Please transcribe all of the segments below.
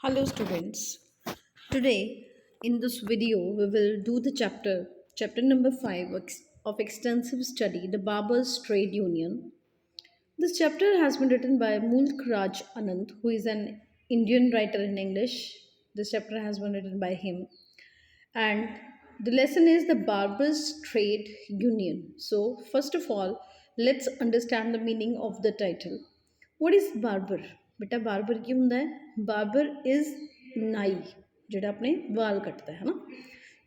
Hello students. Today in this video we will do the chapter number 5 of extensive study, the Barbers Trade Union. This chapter has been written by Mulk Raj Anand, who is an Indian writer in English. This chapter has been written by him, and the lesson is the Barbers Trade Union. So first of all, let's understand the meaning of the title. What is barber? बेटा barber ਕੀ ਹੁੰਦਾ ਹੈ? Barber is ਨਾਈ ਜਿਹੜਾ ਆਪਣੇ ਵਾਲ ਕੱਟਦਾ ਹੈ ਨਾ।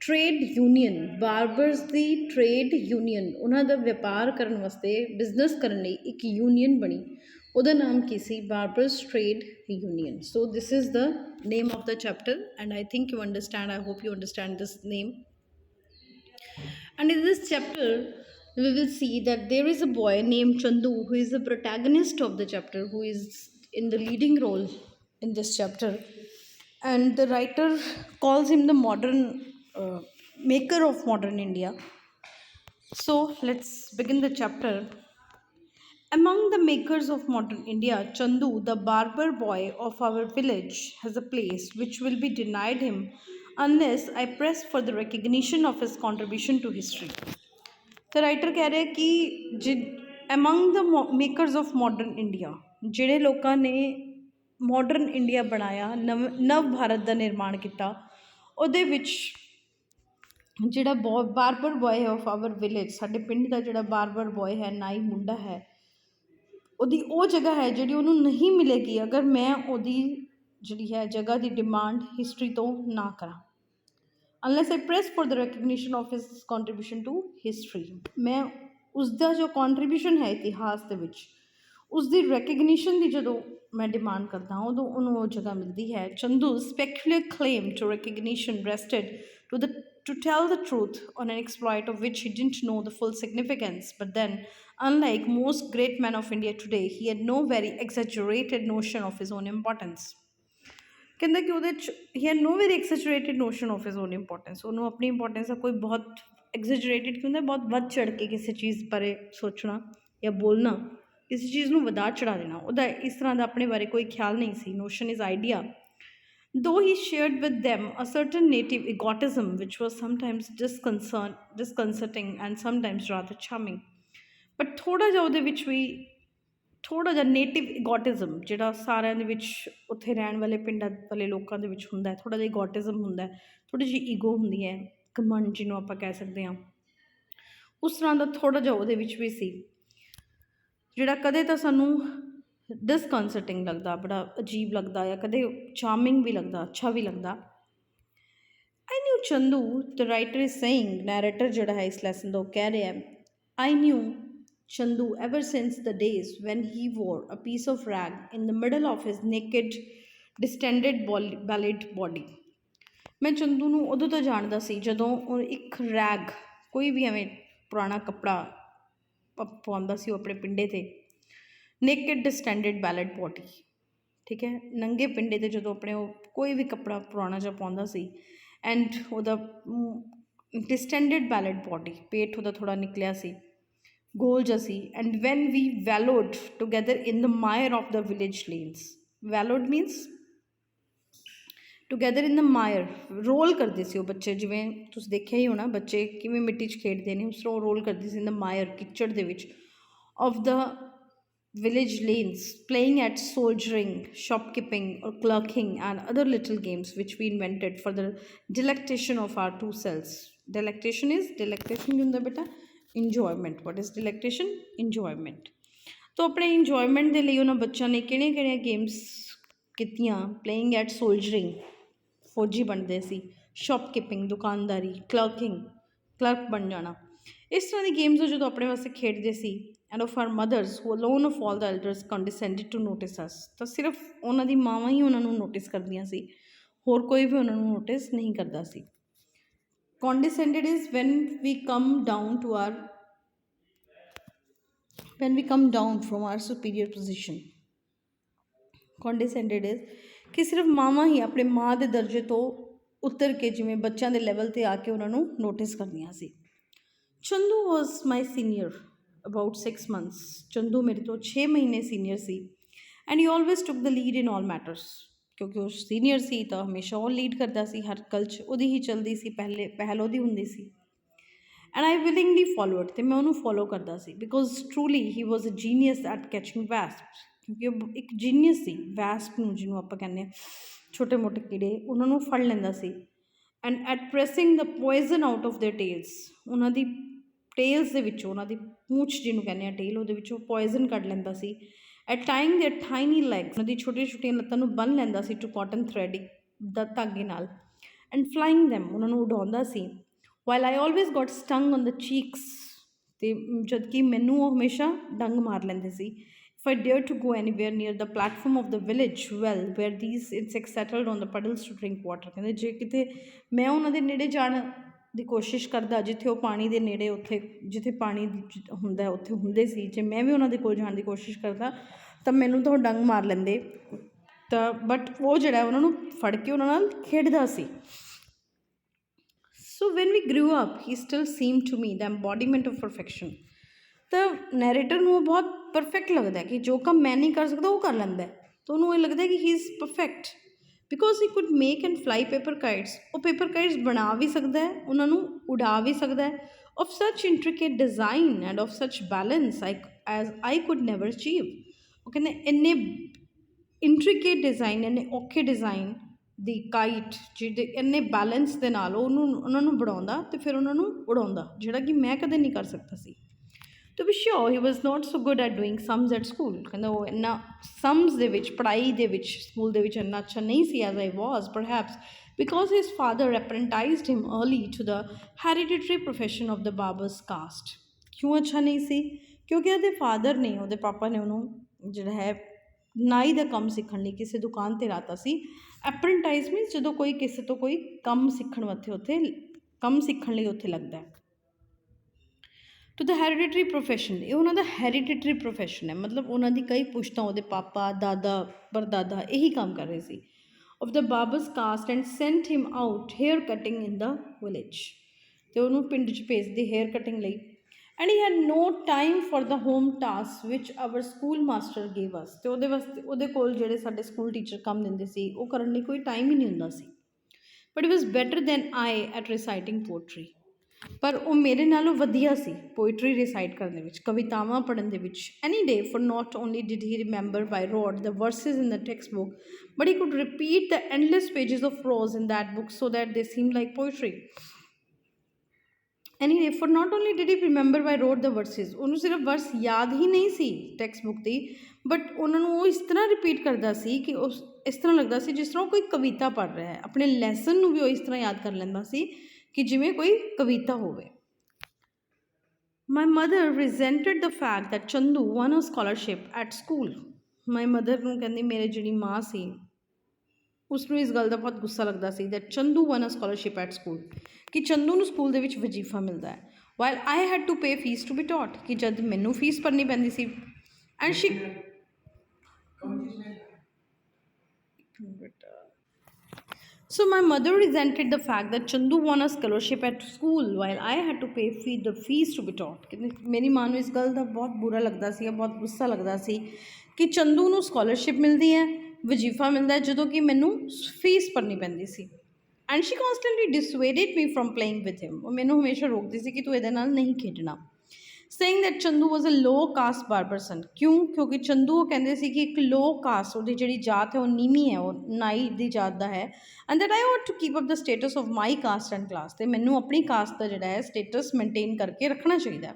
Trade union, ਬਾਰਬਰਸ ਦੀ trade union, ਉਹਨਾਂ ਦਾ ਵਪਾਰ ਕਰਨ ਵਾਸਤੇ, ਬਿਜ਼ਨਸ ਕਰਨ ਲਈ ਇੱਕ ਯੂਨੀਅਨ ਬਣੀ। ਉਹਦਾ ਨਾਮ ਕੀ ਸੀ? Barbers trade union. So this is the name of the chapter, and I think you understand. I hope you understand this name. And in this chapter we will see that there is a boy named Chandu who is the protagonist of the chapter, who is in the leading role in this chapter, and the writer calls him the modern maker of modern India. So let's begin the chapter. Among the makers of modern India, Chandu, the barber boy of our village, has a place which will be denied him unless I press for the recognition of his contribution to history. The writer कह रहे हैं कि among the makers of modern India, ਜਿਹੜੇ ਲੋਕਾਂ ਨੇ modern India ਬਣਾਇਆ, ਨਵ ਭਾਰਤ ਦਾ ਨਿਰਮਾਣ ਕੀਤਾ, ਉਹਦੇ ਵਿੱਚ ਜਿਹੜਾ barber boy of hour village, ਸਾਡੇ ਪਿੰਡ ਦਾ ਜਿਹੜਾ ਬਾਰਬਰ ਬॉय ਹੈ, ਨਾਈ ਮੁੰਡਾ ਹੈ, ਉਹਦੀ ਉਹ ਜਗ੍ਹਾ ਹੈ ਜਿਹੜੀ ਉਹਨੂੰ ਨਹੀਂ ਮਿਲੇਗੀ ਅਗਰ ਮੈਂ ਉਹਦੀ ਜਿਹੜੀ ਹੈ ਜਗ੍ਹਾ ਦੀ ਡਿਮਾਂਡ ਹਿਸਟਰੀ ਤੋਂ ਨਾ ਕਰਾਂ। Unless I press for the recognition of his contribution to history, ਮੈਂ ਉਸਦਾ ਜੋ ਕੰਟਰੀਬਿਊਸ਼ਨ ਹੈ ਇਤਿਹਾਸ ਦੇ ਵਿੱਚ, ਉਸਦੀ ਰੈਕਗਨੀਸ਼ਨ ਦੀ ਜਦੋਂ ਮੈਂ ਡਿਮਾਂਡ ਕਰਦਾ ਉਦੋਂ ਉਹਨੂੰ ਉਹ ਜਗ੍ਹਾ ਮਿਲਦੀ ਹੈ। Chandu peculiar claim to recognition rested to tell the truth on an exploit of which he didn't know the full significance. But then, unlike most great men of India today, he had no very exaggerated notion of his own importance. ਕਹਿੰਦਾ ਕਿ ਉਹਦੇ 'ਚ ਹੀ had no very exaggerated notion of his own importance. ਉਹਨੂੰ ਆਪਣੀ importance ਦਾ ਕੋਈ ਬਹੁਤ ਐਗਜ਼ੈਜਰੇਟਿਡ ਕੀ ਹੁੰਦਾ, ਬਹੁਤ ਵੱਧ ਚੜ੍ਹ ਕੇ ਕਿਸੇ ਚੀਜ਼ ਬਾਰੇ ਸੋਚਣਾ ਜਾਂ ਬੋਲਣਾ, ਕਿਸੇ ਚੀਜ਼ ਨੂੰ ਵਧਾ ਚੜ੍ਹਾ ਦੇਣਾ, ਉਹਦਾ ਇਸ ਤਰ੍ਹਾਂ ਦਾ ਆਪਣੇ ਬਾਰੇ ਕੋਈ ਖਿਆਲ ਨਹੀਂ ਸੀ। Notion is idea. Though he shared with them a certain native egotism which was sometimes disconcerting and sometimes rather charming, but ਥੋੜ੍ਹਾ ਜਿਹਾ ਉਹਦੇ ਵਿੱਚ ਵੀ ਥੋੜ੍ਹਾ ਜਿਹਾ ਨੇਟਿਵ ਇਗੋਟਿਜ਼ਮ ਜਿਹੜਾ ਸਾਰਿਆਂ ਦੇ ਵਿੱਚ ਉੱਥੇ ਰਹਿਣ ਵਾਲੇ ਪਿੰਡਾਂ ਵਾਲੇ ਲੋਕਾਂ ਦੇ ਵਿੱਚ ਹੁੰਦਾ, ਥੋੜ੍ਹਾ ਜਿਹਾ ਇਗੋਟਿਜ਼ਮ ਹੁੰਦਾ, ਥੋੜ੍ਹੀ ਜਿਹੀ ਈਗੋ ਹੁੰਦੀ ਹੈ, ਘਮੰਡ ਜਿਹਨੂੰ ਆਪਾਂ ਕਹਿ ਸਕਦੇ ਹਾਂ, ਉਸ ਤਰ੍ਹਾਂ ਦਾ ਥੋੜ੍ਹਾ ਜਿਹਾ ਉਹਦੇ ਵਿੱਚ ਵੀ ਸੀ, ਜਿਹੜਾ ਕਦੇ ਤਾਂ ਸਾਨੂੰ ਡਿਸਕਨਸਰਟਿੰਗ ਲੱਗਦਾ, ਬੜਾ ਅਜੀਬ ਲੱਗਦਾ, ਜਾਂ ਕਦੇ ਚਾਰਮਿੰਗ ਵੀ ਲੱਗਦਾ, ਅੱਛਾ ਵੀ ਲੱਗਦਾ। I knew Chandu, the writer is saying, narrator ਜਿਹੜਾ ਹੈ ਇਸ ਲੈਸਨ ਦਾ ਉਹ ਕਹਿ ਰਿਹਾ, I knew Chandu ever since the days when he wore a piece of rag in the middle of his naked, distended, ballad body. ਮੈਂ ਚੰਦੂ ਨੂੰ ਉਦੋਂ ਤੋਂ ਜਾਣਦਾ ਸੀ ਜਦੋਂ ਉਹ ਇੱਕ ਰੈਗ, ਕੋਈ ਵੀ ਐਵੇਂ ਪੁਰਾਣਾ ਕੱਪੜਾ ਪਾਉਂਦਾ ਸੀ ਉਹ ਆਪਣੇ ਪਿੰਡੇ 'ਤੇ, ਨੇਕਡ ਡਿਸਟੈਂਡਡ ਬੈਲਡ ਬੋਡੀ, ਠੀਕ ਹੈ, ਨੰਗੇ ਪਿੰਡੇ 'ਤੇ ਜਦੋਂ ਆਪਣੇ ਉਹ ਕੋਈ ਵੀ ਕੱਪੜਾ ਪੁਰਾਣਾ ਜਿਹਾ ਪਾਉਂਦਾ ਸੀ, ਐਂਡ ਉਹਦਾ ਡਿਸਟੈਂਡਡ ਬੈਲਡ ਬੋਡੀ, ਪੇਟ ਉਹਦਾ ਥੋੜ੍ਹਾ ਨਿਕਲਿਆ ਸੀ, ਗੋਲ ਜਿਹਾ ਸੀ। And when we wallowed together in the mire of the village lanes, wallowed means together in the mire, roll ਕਰਦੇ ਸੀ ਉਹ ਬੱਚੇ, ਜਿਵੇਂ ਤੁਸੀਂ ਦੇਖਿਆ ਹੀ ਹੋਣਾ ਬੱਚੇ ਕਿਵੇਂ ਮਿੱਟੀ 'ਚ ਖੇਡਦੇ ਨੇ, ਉਸ ਤਰ੍ਹਾਂ ਉਹ ਰੋਲ ਕਰਦੇ ਸੀ ਇਨ ਦ ਮਾਇਰ, ਕਿਚੜ ਦੇ ਵਿੱਚ, of the village lanes, playing at soldiering, shopkeeping or clerking and other little games which we invented for the delectation of our two selves. Delectation ਹੁੰਦਾ ਬੇਟਾ enjoyment. What is delectation? Enjoyment. तो अपने enjoyment ਦੇ ਲਈ ਉਹਨਾਂ ਬੱਚਿਆਂ ਨੇ ਕਿਹੜੀਆਂ ਗੇਮਸ ਕੀਤੀਆਂ? playing at soldiering, ਫੌਜੀ ਬਣਦੇ ਸੀ, shopkeeping, ਦੁਕਾਨਦਾਰੀ, ਕਲਰਕ ਬਣ ਜਾਣਾ, ਇਸ ਤਰ੍ਹਾਂ ਦੀ ਗੇਮਸ ਜਦੋਂ ਆਪਣੇ ਵਾਸਤੇ ਖੇਡਦੇ ਸੀ। And of our mothers who alone of all the elders condescended to notice us, ਤਾਂ ਸਿਰਫ ਉਹਨਾਂ ਦੀ ਮਾਵਾਂ ਹੀ ਉਹਨਾਂ ਨੂੰ ਨੋਟਿਸ ਕਰਦੀਆਂ ਸੀ, ਹੋਰ ਕੋਈ ਵੀ ਉਹਨਾਂ ਨੂੰ ਨੋਟਿਸ ਨਹੀਂ ਕਰਦਾ ਸੀ। Condescended is when we come down from our superior position. Condescended is ਕਿ ਸਿਰਫ ਮਾਵਾਂ ਹੀ ਆਪਣੇ ਮਾਂ ਦੇ ਦਰਜੇ ਤੋਂ ਉਤਰ ਕੇ ਜਿਵੇਂ ਬੱਚਿਆਂ ਦੇ ਲੈਵਲ 'ਤੇ ਆ ਕੇ ਉਹਨਾਂ ਨੂੰ ਨੋਟਿਸ ਕਰਦੀਆਂ ਸੀ। Chandu was my senior about 6 months. Chandu ਮੇਰੇ ਤੋਂ 6 ਮਹੀਨੇ ਸੀਨੀਅਰ ਸੀ, and he always took the lead in all matters, ਕਿਉਂਕਿ ਉਹ ਸੀਨੀਅਰ ਸੀ ਤਾਂ ਹਮੇਸ਼ਾ ਉਹ ਲੀਡ ਕਰਦਾ ਸੀ, ਹਰ ਗੱਲ 'ਚ ਉਹਦੀ ਹੀ ਚੱਲਦੀ ਸੀ, ਪਹਿਲ ਉਹਦੀ ਹੁੰਦੀ ਸੀ। ਐਂਡ ਆਈ ਵਿਲਿੰਗਲੀ ਫੋਲੋਡ, ਅਤੇ ਮੈਂ ਉਹਨੂੰ ਫੋਲੋ ਕਰਦਾ ਸੀ because truly he was a genius at catching wasps, ਕਿਉਂਕਿ ਉਹ ਇੱਕ ਜੀਨੀਅਸ ਸੀ। ਵੈਸਪ ਨੂੰ ਜਿਹਨੂੰ ਆਪਾਂ ਕਹਿੰਦੇ ਹਾਂ ਛੋਟੇ ਮੋਟੇ ਕੀੜੇ, ਉਹਨਾਂ ਨੂੰ ਫੜ ਲੈਂਦਾ ਸੀ। And at pressing the poison out of their tails, ਉਹਨਾਂ ਦੀ ਟੇਲਸ ਦੇ ਵਿੱਚੋਂ, ਉਹਨਾਂ ਦੀ ਪੂੰਛ ਜਿਹਨੂੰ ਕਹਿੰਦੇ ਆ ਟੇਲ, ਉਹਦੇ ਵਿੱਚੋਂ ਪੋਇਜ਼ਨ ਕੱਢ ਲੈਂਦਾ ਸੀ। At time their tiny legs, ਉਹਨਾਂ ਦੀ ਛੋਟੀਆਂ ਛੋਟੀਆਂ ਲੱਤਾਂ ਨੂੰ ਬੰਨ੍ਹ ਲੈਂਦਾ ਸੀ ਟੂ ਕਾਟਨ ਥਰੈਡ, ਦਾ ਧਾਗੇ ਨਾਲ। ਐਂਡ ਫਲਾਈਂਗ ਦੈਮ, ਉਹਨਾਂ ਨੂੰ ਉਡਾਉਂਦਾ ਸੀ। While I always got stung on the cheeks, ਅਤੇ ਜਦ ਕਿ ਮੈਨੂੰ ਉਹ ਹਮੇਸ਼ਾ ਡੰਗ ਮਾਰ ਲੈਂਦੇ ਸੀ। If I dare to go anywhere near the platform of the village well where these insects settled on the puddles to drink water, ਕਹਿੰਦੇ ਜੇ ਕਿਤੇ ਮੈਂ ਉਹਨਾਂ ਦੇ ਨੇੜੇ ਜਾਣ ਦੀ ਕੋਸ਼ਿਸ਼ ਕਰਦਾ, ਜਿੱਥੇ ਉਹ ਪਾਣੀ ਦੇ ਨੇੜੇ, ਉੱਥੇ ਜਿੱਥੇ ਪਾਣੀ ਹੁੰਦਾ ਉੱਥੇ ਹੁੰਦੇ ਸੀ, ਜੇ ਮੈਂ ਵੀ ਉਹਨਾਂ ਦੇ ਕੋਲ ਜਾਣ ਦੀ ਕੋਸ਼ਿਸ਼ ਕਰਦਾ ਤਾਂ ਮੈਨੂੰ ਤਾਂ ਉਹ ਡੰਗ ਮਾਰ ਲੈਂਦੇ। ਤਾਂ ਬਟ ਉਹ ਜਿਹੜਾ ਉਹਨਾਂ ਨੂੰ ਫੜ ਕੇ ਉਹਨਾਂ ਨਾਲ ਖੇਡਦਾ ਸੀ। So when we grew up he still seem to me the embodiment of perfection. ਤਾਂ ਨੈਰੇਟਰ ਨੂੰ ਉਹ ਬਹੁਤ ਪਰਫੈਕਟ ਲੱਗਦਾ ਕਿ ਜੋ ਕੰਮ ਮੈਂ ਨਹੀਂ ਕਰ ਸਕਦਾ ਉਹ ਕਰ ਲੈਂਦਾ, ਤਾਂ ਉਹਨੂੰ ਇਹ ਲੱਗਦਾ ਕਿ ਹੀ is perfect because he could make and fly paper kites. ਉਹ ਪੇਪਰ ਕਾਈਟਸ ਬਣਾ ਵੀ ਸਕਦਾ ਹੈ, ਉਹਨਾਂ ਨੂੰ ਉਡਾ ਵੀ ਸਕਦਾ ਹੈ, ਆਫ ਸੱਚ ਇੰਟ੍ਰਿਕੇਟ ਡਿਜ਼ਾਈਨ ਐਂਡ ਆਫ ਸੱਚ balance as I could never achieve. ਉਹ ਕਹਿੰਦੇ ਇੰਨੇ ਇੰਟ੍ਰਿਕੇਟ ਡਿਜ਼ਾਈਨ, ਇੰਨੇ ਔਖੇ ਡਿਜ਼ਾਈਨ ਦੀ ਕਾਈਟ, ਜਿਹਦੇ ਇੰਨੇ ਬੈਲੈਂਸ ਦੇ ਨਾਲ ਉਹਨਾਂ ਨੂੰ ਬਣਾਉਂਦਾ ਅਤੇ ਫਿਰ ਉਹਨਾਂ ਨੂੰ ਉਡਾਉਂਦਾ, ਜਿਹੜਾ ਕਿ ਮੈਂ ਕਦੇ ਨਹੀਂ ਕਰ ਸਕਦਾ ਸੀ। To be sure he was not so good at doing sums at school, ਕਹਿੰਦਾ ਉਹ ਇੰਨਾ ਸਮਜ਼ ਦੇ ਵਿੱਚ, ਪੜ੍ਹਾਈ ਦੇ ਵਿੱਚ, ਸਕੂਲ ਦੇ ਵਿੱਚ ਇੰਨਾ ਅੱਛਾ ਨਹੀਂ ਸੀ as I was, perhaps because his father apprenticed him early to the hereditary profession of the barbers caste. ਕਿਉਂ ਅੱਛਾ ਨਹੀਂ ਸੀ? ਕਿਉਂਕਿ ਉਹਦੇ ਫਾਦਰ ਨੇ, ਉਹਦੇ ਪਾਪਾ ਨੇ ਉਹਨੂੰ ਜਿਹੜਾ ਹੈ ਨਾਈ ਦਾ ਕੰਮ ਸਿੱਖਣ ਲਈ ਕਿਸੇ ਦੁਕਾਨ 'ਤੇ ਲਾਤਾ ਸੀ। ਐਪਰੈਂਟਾਈਜ਼ ਮੀਨਸ ਜਦੋਂ ਕੋਈ ਕਿਸੇ ਤੋਂ ਕੋਈ ਕੰਮ ਸਿੱਖਣ ਵਾਸਤੇ ਉੱਥੇ ਕੰਮ ਸਿੱਖਣ ਲਈ ਉੱਥੇ ਲੱਗਦਾ। ਟੂ ਦ ਹੈਰੀਡਿਟਰੀ ਪ੍ਰੋਫੈਸ਼ਨ, ਇਹ ਉਹਨਾਂ ਦਾ ਹੈਰੀਡਿਟਰੀ ਪ੍ਰੋਫੈਸ਼ਨ ਹੈ, ਮਤਲਬ ਉਹਨਾਂ ਦੀ ਕਈ ਪੁਸ਼ਤਾਂ, ਉਹਦੇ ਪਾਪਾ, ਦਾਦਾ, ਪੜਦਾਦਾ ਇਹੀ ਕੰਮ ਕਰ ਰਹੇ ਸੀ। Of the barbers caste and sent him out hair cutting in the village, ਅਤੇ ਉਹਨੂੰ ਪਿੰਡ 'ਚ ਭੇਜਦੇ ਹੇਅਰ ਕਟਿੰਗ ਲਈ। And he had no time for the home task which our school master gave us, ਅਤੇ ਉਹਦੇ ਵਾਸਤੇ ਉਹਦੇ ਕੋਲ ਜਿਹੜੇ ਸਾਡੇ ਸਕੂਲ ਟੀਚਰ ਕੰਮ ਦਿੰਦੇ ਸੀ ਉਹ ਕਰਨ ਲਈ ਕੋਈ ਟਾਈਮ ਹੀ ਨਹੀਂ ਹੁੰਦਾ ਸੀ। But it was better than I at reciting poetry, ਪਰ ਉਹ ਮੇਰੇ ਨਾਲੋਂ ਵਧੀਆ ਸੀ ਪੋਇਟਰੀ ਰਿਸਾਈਟ ਕਰਨ ਦੇ ਵਿੱਚ, ਕਵਿਤਾਵਾਂ ਪੜ੍ਹਨ ਦੇ ਵਿੱਚ। Any day for not only did he remember by rote the verses in the text book, but he could repeat the endless pages of prose in that book so that they seem like poetry. Any day for not only did he remember by rote the verses, ਉਹਨੂੰ ਸਿਰਫ verse ਯਾਦ ਹੀ ਨਹੀਂ ਸੀ text book ਦੀ, but ਉਹਨਾਂ ਨੂੰ ਉਹ ਇਸ ਤਰ੍ਹਾਂ ਰਿਪੀਟ ਕਰਦਾ ਸੀ ਕਿ ਉਸ ਇਸ ਤਰ੍ਹਾਂ ਲੱਗਦਾ ਸੀ ਜਿਸ ਤਰ੍ਹਾਂ ਉਹ ਕੋਈ ਕਵਿਤਾ ਪੜ੍ਹ ਰਿਹਾ ਹੈ। ਆਪਣੇ ਲੈਸਨ ਨੂੰ ਵੀ ਉਹ ਇਸ ਤਰ੍ਹਾਂ ਯਾਦ ਕਰ ਲੈਂਦਾ ਸੀ ਕਿ ਜਿਵੇਂ ਕੋਈ ਕਵਿਤਾ ਹੋਵੇ। My mother resented the fact that Chandu won a scholarship at school. My mother ਨੂੰ ਕਹਿੰਦੀ, ਮੇਰੇ ਜਿਹੜੀ ਮਾਂ ਸੀ ਉਸਨੂੰ ਇਸ ਗੱਲ ਦਾ ਬਹੁਤ ਗੁੱਸਾ ਲੱਗਦਾ ਸੀ that Chandu won a scholarship at school, ਕਿ ਚੰਦੂ ਨੂੰ ਸਕੂਲ ਦੇ ਵਿੱਚ ਵਜ਼ੀਫਾ ਮਿਲਦਾ ਹੈ। While I had to pay fees to be taught, ਕਿ ਜਦ ਮੈਨੂੰ ਫੀਸ ਭਰਨੀ ਪੈਂਦੀ ਸੀ। And she So my mother resented the fact that Chandu won a scholarship at school while I had to pay the fees to be taught। ਕਹਿੰਦੇ ਮੇਰੀ ਮਾਂ ਨੂੰ ਇਸ ਗੱਲ ਦਾ ਬਹੁਤ ਬੁਰਾ ਲੱਗਦਾ ਸੀ, ਬਹੁਤ ਗੁੱਸਾ ਲੱਗਦਾ ਸੀ ਕਿ ਚੰਦੂ ਨੂੰ ਸਕਾਲਰਸ਼ਿਪ ਮਿਲਦੀ ਹੈ, ਵਜ਼ੀਫਾ ਮਿਲਦਾ ਹੈ, ਜਦੋਂ ਕਿ ਮੈਨੂੰ ਫੀਸ ਭਰਨੀ ਪੈਂਦੀ ਸੀ। And she constantly dissuaded me from playing with him, ਉਹ ਮੈਨੂੰ ਹਮੇਸ਼ਾ ਰੋਕਦੀ ਸੀ ਕਿ ਤੂੰ ਇਹਦੇ ਨਾਲ ਨਹੀਂ ਖੇਡਣਾ। Saying that Chandu was a low caste barber's son, ਕਿਉਂਕਿ ਚੰਦੂ ਉਹ ਕਹਿੰਦੇ ਸੀ ਕਿ ਇੱਕ ਲੋ ਕਾਸਟ, ਉਹਦੀ ਜਿਹੜੀ ਜਾਤ ਹੈ ਉਹ ਨੀਵੀਂ ਹੈ, ਉਹ ਨਾਈ ਦੀ ਜਾਤ ਦਾ ਹੈ। And that I want to keep up the status of my caste and class, ਅਤੇ ਮੈਨੂੰ ਆਪਣੀ ਕਾਸਟ ਦਾ ਜਿਹੜਾ ਹੈ ਸਟੇਟਸ ਮੇਨਟੇਨ ਕਰਕੇ ਰੱਖਣਾ ਚਾਹੀਦਾ।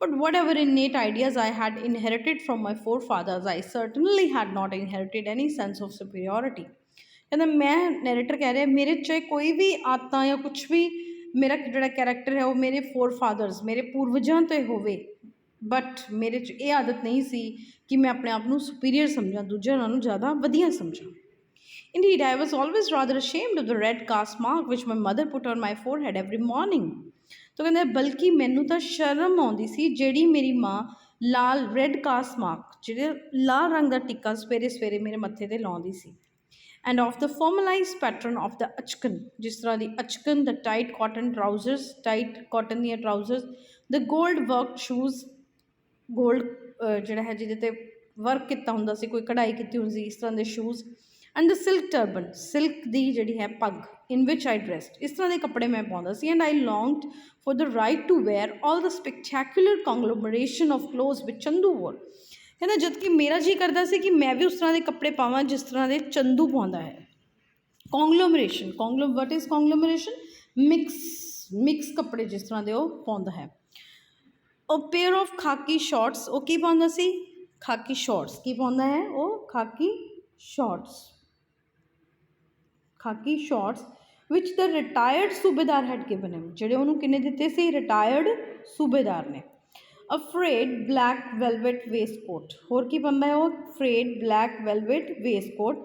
But whatever innate ideas I had inherited from my forefathers, I certainly had not inherited any sense of superiority. ਕਹਿੰਦਾ ਮੈਂ, ਨੈਰੇਟਰ ਕਹਿ ਰਿਹਾ, ਮੇਰੇ 'ਚ ਕੋਈ ਵੀ ਆਦਤਾਂ ਜਾਂ ਕੁਛ ਵੀ ਮੇਰਾ ਜਿਹੜਾ ਕੈਰੈਕਟਰ ਹੈ ਉਹ ਮੇਰੇ ਫੋਰ ਫਾਦਰਸ, ਮੇਰੇ ਪੂਰਵਜਾਂ 'ਤੇ ਹੋਵੇ, ਬਟ ਮੇਰੇ 'ਚ ਇਹ ਆਦਤ ਨਹੀਂ ਸੀ ਕਿ ਮੈਂ ਆਪਣੇ ਆਪ ਨੂੰ ਸੁਪੀਰੀਅਰ ਸਮਝਾਂ, ਦੂਜਿਆਂ ਨਾਲੋਂ ਜ਼ਿਆਦਾ ਵਧੀਆ ਸਮਝਾਂ। Indeed, I was always rather ashamed of the red caste mark which my mother put on my forehead every morning। ਤਾਂ ਕਹਿੰਦੇ ਬਲਕਿ ਮੈਨੂੰ ਤਾਂ ਸ਼ਰਮ ਆਉਂਦੀ ਸੀ ਜਿਹੜੀ ਮੇਰੀ ਮਾਂ ਲਾਲ ਰੈੱਡ ਕਾਸਟ ਮਾਰਕ, ਜਿਹੜੇ ਲਾਲ ਰੰਗ ਦਾ ਟਿੱਕਾ ਸਵੇਰੇ ਸਵੇਰੇ ਮੇਰੇ ਮੱਥੇ 'ਤੇ ਲਾਉਂਦੀ ਸੀ। And of the formalised pattern of the achkan, ਜਿਸ ਤਰ੍ਹਾਂ ਦੀ achkan, the tight cotton trousers, tight cotton ਦੀਆਂ trousers, the gold work shoes, gold ਜਿਹੜਾ ਹੈ ਜਿਹਦੇ 'ਤੇ ਵਰਕ ਕੀਤਾ ਹੁੰਦਾ ਸੀ, ਕੋਈ ਕਢਾਈ ਕੀਤੀ ਹੁੰਦੀ ਸੀ, ਇਸ ਤਰ੍ਹਾਂ ਦੇ shoes. And the silk turban, silk ਦੀ ਜਿਹੜੀ ਹੈ ਪੱਗ, ਇਨ ਵਿਚ ਆਈ ਡਰੈਸਡ, ਇਸ ਤਰ੍ਹਾਂ ਦੇ ਕੱਪੜੇ ਮੈਂ ਪਾਉਂਦਾ ਸੀ। And I longed for the right to wear all the spectacular conglomeration of clothes which Chandu wore. कहना जद कि मेरा जी करता सी कि मैं भी उस तरह के कपड़े पावां जिस तरह के चंदू पाउंदा है। कॉन्ग्लोमरेशन, वट इज़ कॉन्ग्लोमरेशन? मिक्स कपड़े जिस तरह के वो पाउंदा है। अ पेयर ऑफ खाकी शॉर्ट्स, वो की पाउंदा सी? खाकी शॉर्ट्स की पाउंदा है वो? Khaki shorts which the retired subedar had given him, ਜਿਹੜੇ ਉਹਨੂੰ ਕਿੰਨੇ ਦਿੱਤੇ ਸੀ? ਰਿਟਾਇਰਡ ਸੂਬੇਦਾਰ ਨੇ। A frayed black velvet waistcoat, होर की पाਉਂਦਾ है वो? Frayed black velvet waistcoat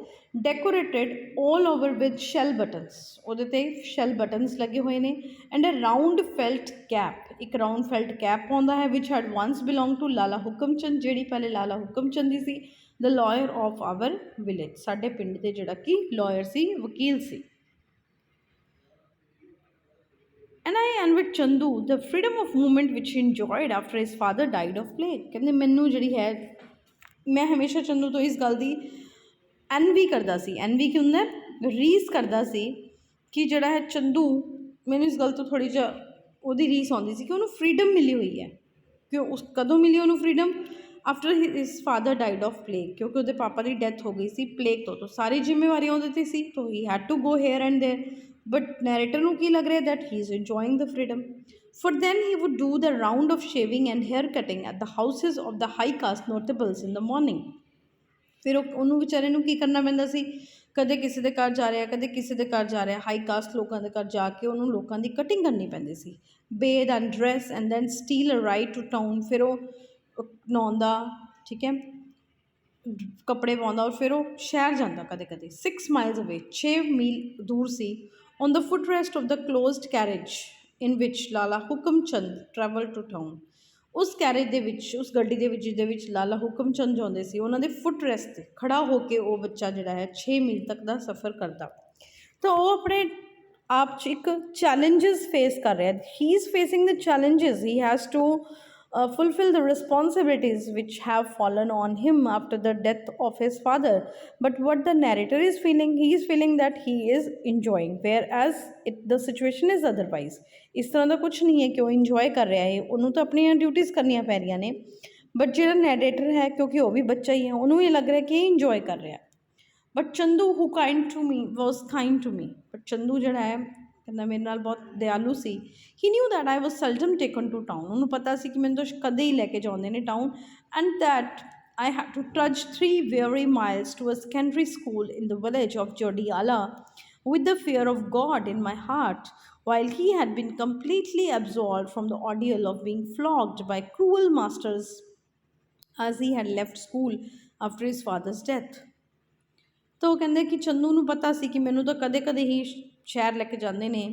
decorated all over with shell buttons, ਉਹਦੇ ਤੇ शैल बटन्स लगे हुए ने। And a round felt cap, एक राउंड फेल्ट कैप पाਉਂਦਾ है which had once belong to Lala Hukam Chand, ਜਿਹੜੀ ਪਹਿਲੇ लाला हुकम चंद ਦੀ ਸੀ। The lawyer of our village, ਸਾਡੇ ਪਿੰਡ ਦੇ ਜਿਹੜਾ कि लॉयर ਸੀ, वकील ਸੀ। And I envied Chandu the freedom of movement which he enjoyed after his father died of plague। कहते मैनू जी है, मैं हमेशा चंदू तो इस गल की एनवी करता सी। एनवी की होंगे? रीस करता सी कि जड़ा है चंदू, मैंने इस गल तो थोड़ी जी वो रीस आती सी कि उन्होंने फ्रीडम मिली हुई है। क्यों? उस कदों मिली उन्होंने freedom? After his father died of plague, क्योंकि वो पापा की डैथ हो गई सी प्लेग तो सारी जिम्मेवारियां उहदे सी, तो he had to go here and there. But narrator को की लग रहा है that he is enjoying the freedom. For then he would do the round of shaving and hair cutting at the houses of the high caste notables in the morning. फिर उन्होंने बेचारे की करना पैंदा सी, कदे किसी के घर जा रहा, कदे किसी के घर जा रहा, हाई कास्ट लोगों के घर जाके उन्होंने लोगों की कटिंग करनी पैंदी सी। Bathe and dress and then steal a ride to town, फिर वो नहाउंदा, ठीक है, कपड़े पाउंदा और फिर वो शहर जाता कदे कदे। 6 माइल्स अवे, 6 मील दूर सी। On the footrest of the closed carriage in which Lala Hukam Chand travelled to town, उस कैरेज दे विच, उस गड्डी दे विच जिहदे विच लाला हुकम चंद जाते सी, उन्होंने फुटरेस्ट ते खड़ा होके वो बच्चा जिहड़ा है 6 मील तक का सफ़र करता। तो वो अपने आप च एक चैलेंजेस फेस कर रहा है। He is facing the challenges, he has to fulfill the responsibilities which have fallen on him after the death of his father. But what the narrator is feeling, he is feeling that he is enjoying, whereas the situation is otherwise। इस तरह का कुछ नहीं है कि वो enjoy कर रहा है, उन्होंने तो अपनी ड्यूटीज़ करनियाँ पै रही ने। बट जो नैरेटर है, क्योंकि वो भी बच्चा ही है, उन्होंने ये लग रहा है कि इंजॉय कर रहा है। But Chandu who kind to me was kind to me, but Chandu जड़ा है कहना मेरे नाल बहुत दयालु सी। He knew that I was seldom taken to town, उन्होंने पता सी कि मैंने तो कदे ही लैके जाते हैं town. And that I had to trudge 3 very miles to a secondary school in the village of Jodiala with the fear of God in my heart, while he had been completely absolved from the ordeal of being flogged by cruel masters as he had left school after his father's death। तो वो कहते कि चंदू ਨੂੰ पता सी कि मैनू तो कदे कदे ही शहर लैके जाते हैं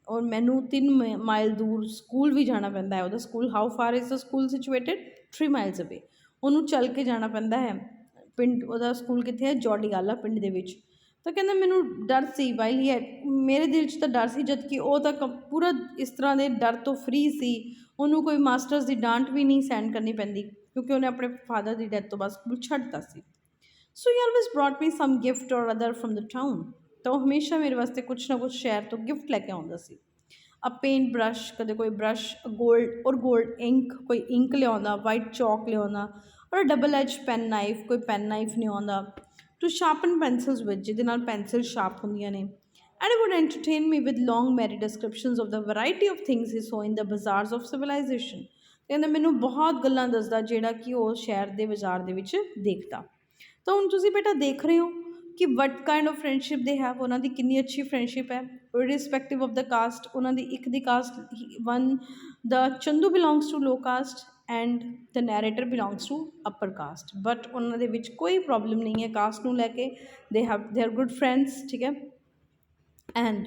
और मैनू 3 माइल दूर स्कूल भी जाना पैंदा है। School, how far is the school situated? 3 miles away, उन्होंने चल के जाना पैंदा है। पिंड वो स्कूल कितने है? जोडियाला पिंड दे विच। तो कहते मैनू डर सी, वाइल ही मेरे दिल च तो डर सी, जबकि वो तो पूरा इस तरह के डर तो फ्री सी, उन्होंने कोई मास्टर्स की डांट भी नहीं सहन करनी पैंदी क्योंकि उन्हें अपने फादर की डैथ तो बाद स्कूल छड्डता सी। So he always brought me some gift or other from the town, तो हमेशा मेरे वास्ते कुछ ना कुछ शहर तो गिफ्ट लैके आउंदा सी। अ पेंट ब्रश, कदे कोई ब्रश, गोल्ड इंक, कोई इंक लिया, वाइट चौक लिया, और डबल एज पेन नाइफ, कोई पेन नाइफ लिया टू शार्पन पेंसिल्स विद, जिहदे नाल पेंसिल शार्प होंदियां ने। And would entertain me with long merry descriptions of the variety of things he saw in the bazaars of civilisation. कहते मैनू बहुत गल्लां दसदा जिहड़ा कि वो शहर के बाजार दे विच देखदा। तो हुण तुसीं बेटा देख रहे हो कि what kind of friendship they have, उन्होंने कितनी अच्छी फ्रेंडशिप है रिस्पैक्टिव ऑफ द कास्ट। उन्होंने एक the caste, one the Chandu belongs to low caste and the narrator belongs to upper caste, but उन्होंने विच कोई प्रॉब्लम नहीं है कास्ट को लैके, दे आर गुड फ्रेंड्स, ठीक है। एंड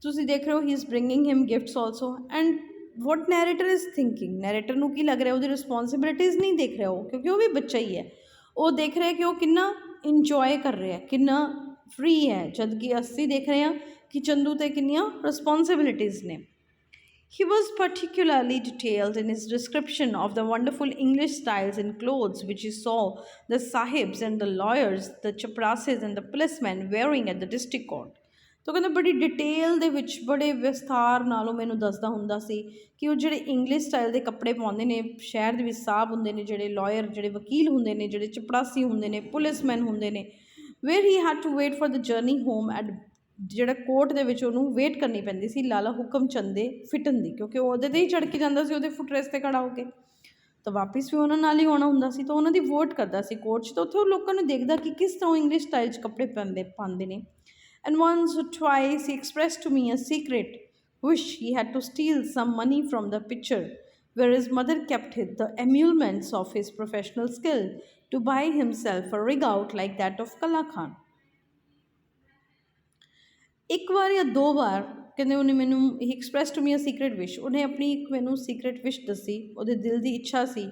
तुसीं देख रहे हो he is bringing him gifts also. And what narrator is thinking, narrator को की लग रहा है, वो रिस्पॉन्सिबिलिटीज़ नहीं देख रहे हो क्योंकि वो भी बच्चा ही है, वो देख रहे हैं कि वो कितना इंजॉय कर रहे हैं, कितना फ्री है, जबकि असी देख रहे हैं कि चंदू ते कितनी रिस्पॉन्सिबिलिटीज़ ने। He was particularly detailed in his description of the wonderful English styles in clothes which he saw the sahibs and the lawyers, the chaprasis and the policemen wearing at the district court. ਤਾਂ ਕਹਿੰਦਾ ਬੜੀ detail ਦੇ ਵਿੱਚ ਬੜੇ ਵਿਸਥਾਰ ਨਾਲੋਂ ਮੈਨੂੰ ਦੱਸਦਾ ਹੁੰਦਾ ਸੀ ਕਿ ਉਹ ਜਿਹੜੇ ਇੰਗਲਿਸ਼ ਸਟਾਈਲ ਦੇ ਕੱਪੜੇ ਪਾਉਂਦੇ ਨੇ, ਸ਼ਹਿਰ ਦੇ ਵਿੱਚ ਸਾਹਬ ਹੁੰਦੇ ਨੇ, ਜਿਹੜੇ ਲਾਇਰ, ਜਿਹੜੇ ਵਕੀਲ ਹੁੰਦੇ ਨੇ, ਜਿਹੜੇ ਚਪੜਾਸੀ ਹੁੰਦੇ ਨੇ, ਪੁਲਿਸਮੈਨ ਹੁੰਦੇ ਨੇ, where he had to wait for the journey home at ਜਿਹੜਾ ਕੋਰਟ ਦੇ ਵਿੱਚ ਉਹਨੂੰ ਵੇਟ ਕਰਨੀ ਪੈਂਦੀ ਸੀ ਲਾਲਾ ਹੁਕਮ ਚੰਦ ਦੇ ਫਿਟਣ ਦੀ, ਕਿਉਂਕਿ ਉਹ ਉਹਦੇ 'ਤੇ ਹੀ ਚੜ੍ਹ ਕੇ ਜਾਂਦਾ ਸੀ ਉਹਦੇ ਫੁੱਟਰੇਸ 'ਤੇ ਖੜਾ ਹੋ ਕੇ, ਤਾਂ ਵਾਪਿਸ ਵੀ ਉਹਨਾਂ ਨਾਲ ਹੀ ਆਉਣਾ ਹੁੰਦਾ ਸੀ। ਤਾਂ ਉਹਨਾਂ ਦੀ ਵੋਟ ਕਰਦਾ ਸੀ ਕੋਰਟ 'ਚ, ਤਾਂ ਉੱਥੇ ਉਹ ਲੋਕਾਂ ਨੂੰ ਦੇਖਦਾ ਕਿ ਕਿਸ ਤਰ੍ਹਾਂ ਇੰਗਲਿਸ਼ ਸਟਾਈਲ 'ਚ ਕੱਪੜੇ ਪਾਉਂਦੇ ਨੇ। And once or twice he expressed to me a secret wish he had to steal some money from the picture where his mother kept the emoluments of his professional skill to buy himself a rig out like that of Kala Khan. ਇੱਕ ਵਾਰ ਜਾਂ ਦੋ ਵਾਰ ਕਹਿੰਦੇ ਉਹਨੇ ਮੈਨੂੰ he express to me a secret wish, ਉਹਨੇ ਆਪਣੀ ਇੱਕ ਮੈਨੂੰ ਸੀਕਰੇਟ ਵਿਸ਼ ਦੱਸੀ, ਉਹਦੇ ਦਿਲ ਦੀ ਇੱਛਾ ਸੀ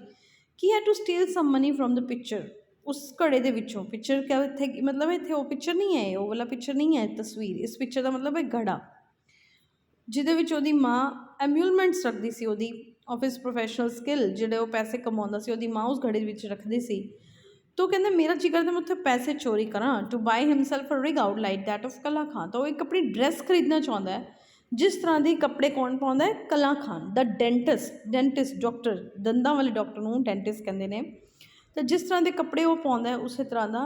ਕਿ had to steal some money from the picture, ਉਸ ਘੜੇ ਦੇ ਵਿੱਚੋਂ। ਪਿਕਚਰ ਕਿਆ ਇੱਥੇ ਮਤਲਬ ਇੱਥੇ ਉਹ ਪਿਕਚਰ ਨਹੀਂ ਹੈ, ਉਹ ਵਾਲਾ ਪਿਕਚਰ ਨਹੀਂ ਹੈ ਤਸਵੀਰ, ਇਸ ਪਿਕਚਰ ਦਾ ਮਤਲਬ ਹੈ ਘੜਾ, ਜਿਹਦੇ ਵਿੱਚ ਉਹਦੀ ਮਾਂ ਐਮਿਊਲਮੈਂਟਸ ਰੱਖਦੀ ਸੀ ਉਹਦੀ ਆਫ ਹਿਸ ਪ੍ਰੋਫੈਸ਼ਨਲ ਸਕਿੱਲ, ਜਿਹੜੇ ਉਹ ਪੈਸੇ ਕਮਾਉਂਦਾ ਸੀ ਉਹਦੀ ਮਾਂ ਉਸ ਘੜੇ ਵਿੱਚ ਰੱਖਦੀ ਸੀ। तो कहते मेरा जी करता मैं उत्थे पैसे चोरी करा to buy himself a rig out like that of Kala Khan. तो एक अपनी ड्रैस खरीदना चाहता है जिस तरह के कपड़े कौन पाता है, कला खान द डेंटिस्ट डॉक्टर, दंदा वाले डॉक्टर को डेंटिस्ट कहते हैं। तो जिस तरह के कपड़े वो पाता है उस तरह का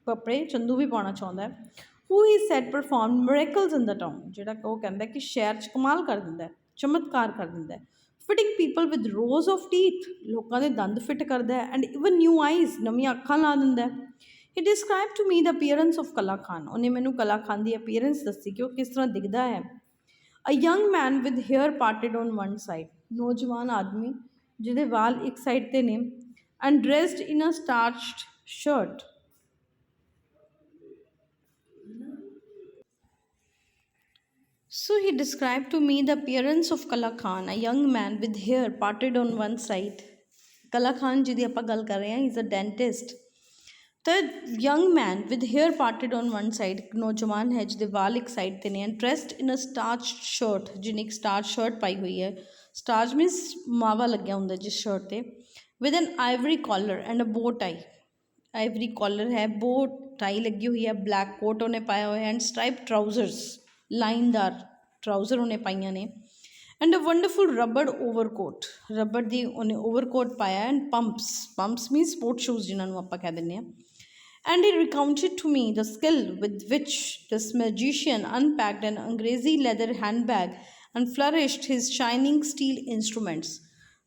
कपड़े चंदू भी पाना चाहता है। Who he said perform miracles in the town, जोड़ा वो कहता है कि शहर च कमाल कर दिंदा है, चमत्कार कर दिंदा है। Fitting people with rose of teeth, ਲੋਕਾਂ ਦੇ ਦੰਦ ਫਿੱਟ ਕਰਦਾ ਹੈ, ਐਂਡ ਇਵਨ ਨਿਊ ਆਈਜ਼, ਨਵੀਆਂ ਅੱਖਾਂ ਲਾ ਦਿੰਦਾ ਹੈ। He describe to me the appearance of Kala Khan, ਉਹਨੇ ਮੈਨੂੰ ਕਲਾ ਖਾਨ ਦੀ ਅਪੀਅਰੈਂਸ ਦੱਸੀ ਕਿ ਉਹ ਕਿਸ ਤਰ੍ਹਾਂ ਦਿਖਦਾ ਹੈ। A young man with hair parted on one side, ਨੌਜਵਾਨ ਆਦਮੀ ਜਿਹਦੇ ਵਾਲ ਇੱਕ ਸਾਈਡ 'ਤੇ ਨੇ, and dressed in a starched shirt. So he described to me the appearance of Kala Khan, a young man with hair parted on one side. Kala Khan ਜਿਹਦੀ ਆਪਾਂ ਗੱਲ ਕਰ ਰਹੇ ਹਾਂ, he is a dentist. The young man with hair parted on one side, ਇੱਕ ਨੌਜਵਾਨ ਹੈ ਜਿਹਦੇ ਵਾਲ ਇੱਕ ਸਾਈਡ 'ਤੇ ਨੇ, and dressed in a starched shirt, ਜਿਹਨੇ ਇੱਕ starched shirt ਪਾਈ ਹੋਈ ਹੈ। starch means ਮਾਵਾ ਲੱਗਿਆ ਹੁੰਦਾ ਜਿਸ shirt 'ਤੇ, with an ivory collar and a bow tie. ivory collar ਹੈ, bow tie ਲੱਗੀ ਹੋਈ ਹੈ, black coat ਉਹਨੇ ਪਾਇਆ ਹੋਇਆ, and striped trousers, ਲਾਈਨਦਾਰ ਟਰਾਊਜ਼ਰ ਉਹਨੇ ਪਾਈਆਂ ਨੇ, and a wonderful rubber overcoat, rubber ਦੀ ਉਹਨੇ ਓਵਰਕੋਟ ਪਾਇਆ, and pumps mean sport shoes ਜਿਹਨਾਂ ਨੂੰ ਆਪਾਂ ਕਹਿ ਦਿੰਦੇ ਹਾਂ। And he recounted to me the skill with which this magician unpacked an Angrezi leather handbag and flourished his shining steel instruments.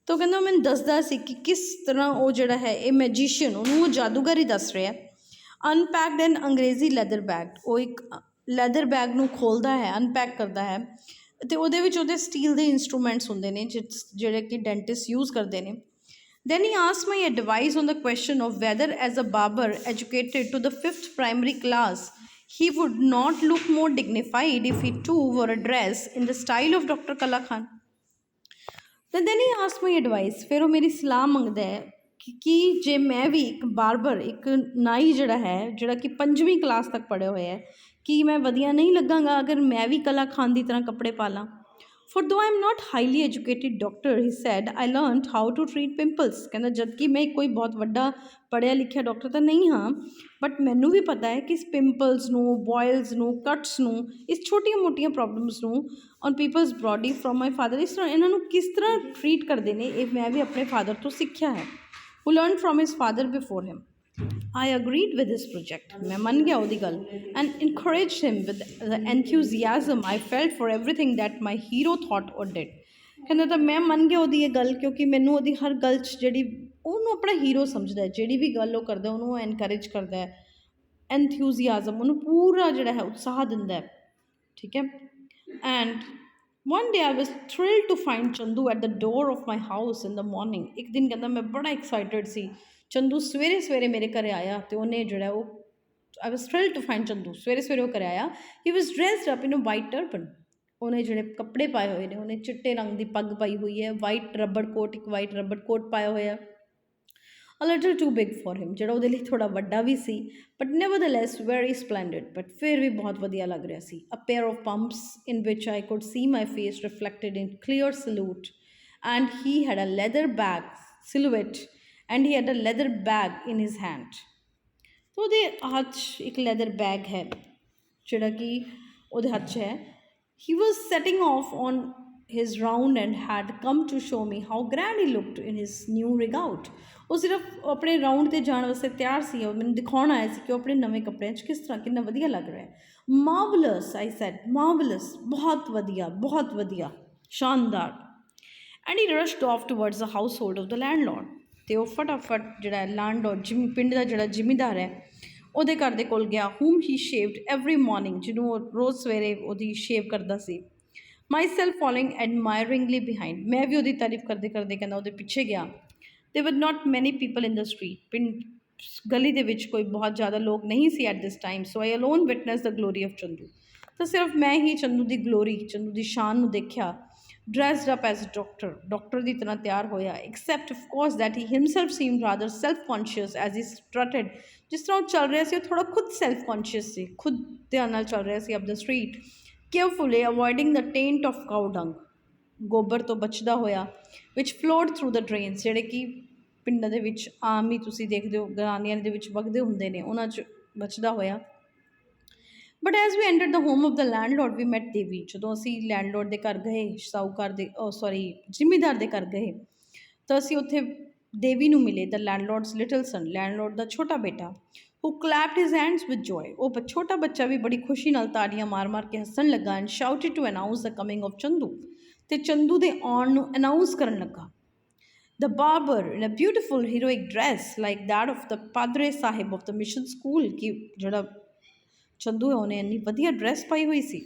ਤਾਂ ਕਹਿੰਦਾ ਮੈਨੂੰ ਦੱਸਦਾ ਸੀ ਕਿ ਕਿਸ ਤਰ੍ਹਾਂ ਉਹ ਜਿਹੜਾ ਹੈ ਇਹ ਮੈਜੀਸ਼ੀਅਨ, ਉਹਨੂੰ ਉਹ ਜਾਦੂਗਰ ਹੀ ਦੱਸ ਰਿਹਾ। ਅਨਪੈਕਡ ਐਨ ਅੰਗਰੇਜ਼ੀ ਲੈਦਰ ਬੈਗ, ਉਹ ਇੱਕ ਲੈਦਰ ਬੈਗ ਨੂੰ ਖੋਲ੍ਹਦਾ ਹੈ, ਅਨਪੈਕ ਕਰਦਾ ਹੈ, ਅਤੇ ਉਹਦੇ ਵਿੱਚ ਉਹਦੇ ਸਟੀਲ ਦੇ ਇੰਸਟਰੂਮੈਂਟਸ ਹੁੰਦੇ ਨੇ ਜਿਹੜੇ ਕਿ ਡੈਂਟਿਸਟ ਯੂਜ਼ ਕਰਦੇ ਨੇ। Then he ask my advice on the question of whether as a barber educated to the 5th primary class he would not look more dignified if he too wore a dress in the style of Dr. Kala Khan. then he asked my advice, ਫਿਰ ਉਹ ਮੇਰੀ ਸਲਾਹ ਮੰਗਦਾ ਹੈ ਕਿ ਜੇ ਮੈਂ ਵੀ ਇੱਕ ਬਾਰਬਰ, ਇੱਕ ਨਾਈ ਜਿਹੜਾ ਹੈ, ਜਿਹੜਾ ਕਿ 5ਵੀਂ ਕਲਾਸ ਤੱਕ ਪੜ੍ਹਿਆ ਹੋਇਆ ਹੈ, ਕਿ ਮੈਂ ਵਧੀਆ ਨਹੀਂ ਲੱਗਾਂਗਾ ਅਗਰ ਮੈਂ ਵੀ ਕਲਾ ਖਾਨ ਦੀ ਤਰ੍ਹਾਂ ਕੱਪੜੇ ਪਾ ਲਾਂ। For though I am not highly educated doctor he said I learned how to treat pimples. कहना जबकि मैं कोई बहुत ਵੱਡਾ ਪੜ੍ਹਿਆ ਲਿਖਿਆ ਡਾਕਟਰ ਤਾਂ ਨਹੀਂ ਹਾਂ, ਬਟ ਮੈਨੂੰ ਵੀ ਪਤਾ ਹੈ ਕਿ ਇਸ ਪਿੰਪਲਸ ਨੂੰ, ਬੋਇਲਸ ਨੂੰ, ਕੱਟਸ ਨੂੰ, ਇਸ ਛੋਟੀਆਂ ਮੋਟੀਆਂ ਪ੍ਰੋਬਲਮਸ ਨੂੰ on peoples body from my father, ਇਸ ਤਰ੍ਹਾਂ ਇਹਨਾਂ ਨੂੰ ਕਿਸ ਤਰ੍ਹਾਂ ਟਰੀਟ ਕਰਦੇ ਨੇ, ਇਹ ਮੈਂ ਵੀ ਆਪਣੇ ਫਾਦਰ ਤੋਂ ਸਿੱਖਿਆ ਹੈ। who learned from his father before him. I agreed with his project. मैं मन गया ਉਹਦੀ ਗੱਲ, and encouraged him with the enthusiasm I felt for everything that my hero thought or did. ਕਹਿੰਦਾ ਤਾਂ ਮੈਂ ਮੰਨ ਗਿਆ ਉਹਦੀ ਇਹ ਗੱਲ, ਕਿਉਂਕਿ ਮੈਨੂੰ ਉਹਦੀ ਹਰ ਗੱਲ 'ਚ ਜਿਹੜੀ ਉਹਨੂੰ ਆਪਣਾ ਹੀਰੋ ਸਮਝਦਾ ਹੈ, ਜਿਹੜੀ ਵੀ ਗੱਲ ਉਹ ਕਰਦਾ ਉਹਨੂੰ ਐਨਕਰੇਜ ਕਰਦਾ ਹੈ, ਐਨਥਿਊਜ਼ੀਆਜ਼ਮ ਉਹਨੂੰ ਪੂਰਾ ਜਿਹੜਾ ਹੈ ਉਤਸ਼ਾਹ ਦਿੰਦਾ ਹੈ, ਠੀਕ ਹੈ। And one day I was thrilled to find Chandu at the door of my house in the morning. ਇੱਕ ਦਿਨ ਕਹਿੰਦਾ ਮੈਂ ਬੜਾ ਐਕਸਾਈਟਡ ਸੀ, ਚੰਦੂ ਸਵੇਰੇ ਸਵੇਰੇ ਮੇਰੇ ਘਰ ਆਇਆ, ਅਤੇ ਉਹਨੇ ਜਿਹੜਾ ਉਹ I was thrilled to find Chandu, ਸਵੇਰੇ ਸਵੇਰੇ ਉਹ ਘਰ ਆਇਆ। he was dressed up in a white turban, ਉਹਨੇ ਜਿਹੜੇ ਕੱਪੜੇ ਪਾਏ ਹੋਏ ਨੇ, ਉਹਨੇ ਚਿੱਟੇ ਰੰਗ ਦੀ ਪੱਗ ਪਾਈ ਹੋਈ ਹੈ, ਵਾਈਟ ਰਬੜ ਕੋਟ, ਇੱਕ ਵਾਈਟ ਰਬੜ ਕੋਟ ਪਾਇਆ ਹੋਇਆ। a little too big for him, ਜਿਹੜਾ ਉਹਦੇ ਲਈ ਥੋੜਾ ਵੱਡਾ ਵੀ ਸੀ, but nevertheless very splendid, but ਫਿਰ ਵੀ ਬਹੁਤ ਵਧੀਆ ਲੱਗ ਰਿਹਾ ਸੀ. A pair of pumps in which I could see my face reflected in clear silhouette, and he had a leather bag silhouette, and he had a leather bag in his hand. तो ਉਹਦੇ ਹੱਥ 'ਚ ਇੱਕ leather bag ਹੈ ਜਿਹੜਾ ਕਿ ਉਹਦੇ ਹੱਥ 'ਚ ਹੈ. He was setting off on his round and had come to show me how grand he looked in his new regaut. ਉਹ ਸਿਰਫ ਆਪਣੇ ਰਾਊਂਡ 'ਤੇ ਜਾਣ ਵਾਸਤੇ ਤਿਆਰ ਸੀ, ਉਹ ਮੈਨੂੰ ਦਿਖਾਉਣ ਆਇਆ ਸੀ ਕਿ ਉਹ ਆਪਣੇ ਨਵੇਂ ਕੱਪੜਿਆਂ 'ਚ ਕਿਸ ਤਰ੍ਹਾਂ ਕਿੰਨਾ ਵਧੀਆ ਲੱਗ ਰਿਹਾ ਹੈ. ਮਾਰਵਲਸ, ਆਈ ਸੈਡ, ਮਾਰਵਲਸ, ਬਹੁਤ ਵਧੀਆ, ਸ਼ਾਨਦਾਰ. And he rushed off towards the household of the landlord. ਅਤੇ ਉਹ ਫਟਾਫਟ ਜਿਹੜਾ ਲੈਂਡਲੋਰਡ ਪਿੰਡ ਦਾ ਜਿਹੜਾ ਜ਼ਿਮੀਂਦਾਰ ਹੈ ਉਹਦੇ ਘਰ ਦੇ ਕੋਲ ਗਿਆ, whom he shaved every morning, ਜਿਹਨੂੰ ਉਹ ਰੋਜ਼ ਸਵੇਰੇ ਉਹਦੀ ਸ਼ੇਵ ਕਰਦਾ ਸੀ. myself following admiringly behind. ਮੈਂ ਵੀ ਉਹਦੀ ਤਾਰੀਫ ਕਰਦੇ ਕਹਿੰਦਾ ਉਹਦੇ ਪਿੱਛੇ ਗਿਆ. There were not many people in the street. ਪਿੰਡ ਗਲੀ ਦੇ ਵਿੱਚ ਕੋਈ ਬਹੁਤ ਜ਼ਿਆਦਾ ਲੋਕ ਨਹੀਂ ਸੀ at this time, so I alone witnessed the glory of Chandu. ਤਾਂ ਸਿਰਫ ਮੈਂ ਹੀ ਚੰਦੂ ਦੀ ਗਲੋਰੀ, ਚੰਦੂ ਦੀ ਸ਼ਾਨ ਨੂੰ ਦੇਖਿਆ. Dressed up as a doctor ਦੀ ਤਰ੍ਹਾਂ ਤਿਆਰ ਹੋਇਆ, except of course that he himself seemed rather self-conscious as he strutted. ਜਿਸ ਤਰ੍ਹਾਂ ਉਹ ਚੱਲ ਰਿਹਾ ਸੀ ਉਹ ਥੋੜ੍ਹਾ ਖੁਦ self-conscious ਸੀ, ਖੁਦ ਧਿਆਨ ਨਾਲ ਚੱਲ ਰਿਹਾ ਸੀ up the street. Carefully avoiding the taint of cow dung, ਗੋਬਰ ਤੋਂ ਬਚਦਾ ਹੋਇਆ, which flowed through the drains, ਜਿਹੜੇ ਕਿ ਪਿੰਡਾਂ ਦੇ ਵਿੱਚ ਆਮ ਹੀ ਤੁਸੀਂ ਦੇਖਦੇ ਹੋ ਗਰਾਨੀਆਂ ਦੇ ਵਿੱਚ ਵਗਦੇ ਹੁੰਦੇ ਨੇ, ਉਹਨਾਂ 'ਚ ਬਚਦਾ ਹੋਇਆ. But as we entered the home of the landlord, we met Devi. ਜਦੋਂ ਅਸੀਂ ਲੈਂਡਲੋਰਡ ਦੇ ਘਰ ਗਏ, ਸਾਹੂਕਾਰ ਦੇ ਜ਼ਿਮੀਂਦਾਰ ਦੇ ਘਰ ਗਏ, ਤਾਂ ਅਸੀਂ ਉੱਥੇ ਦੇਵੀ ਨੂੰ ਮਿਲੇ. ਦ ਲੈਂਡਲੋਰਡਸ ਲਿਟਲ ਸਨ, ਲੈਂਡਲੋਰਡ ਦਾ ਛੋਟਾ ਬੇਟਾ, who clapped his hands with joy. ਉਹ ਛੋਟਾ ਬੱਚਾ ਵੀ ਬੜੀ ਖੁਸ਼ੀ ਨਾਲ ਤਾੜੀਆਂ ਮਾਰ ਕੇ ਹੱਸਣ ਲੱਗਾ. And shouted to announce the coming of Chandu, ਅਤੇ ਚੰਦੂ ਦੇ ਆਉਣ ਨੂੰ ਅਨਾਊਂਸ ਕਰਨ ਲੱਗਾ. The barber in a beautiful heroic dress like that of the Padre Sahib of the mission school, ਕਿ ਜਿਹੜਾ ਚੰਦੂ ਹੈ ਉਹਨੇ ਇੰਨੀ ਵਧੀਆ ਡਰੈਸ ਪਾਈ ਹੋਈ ਸੀ.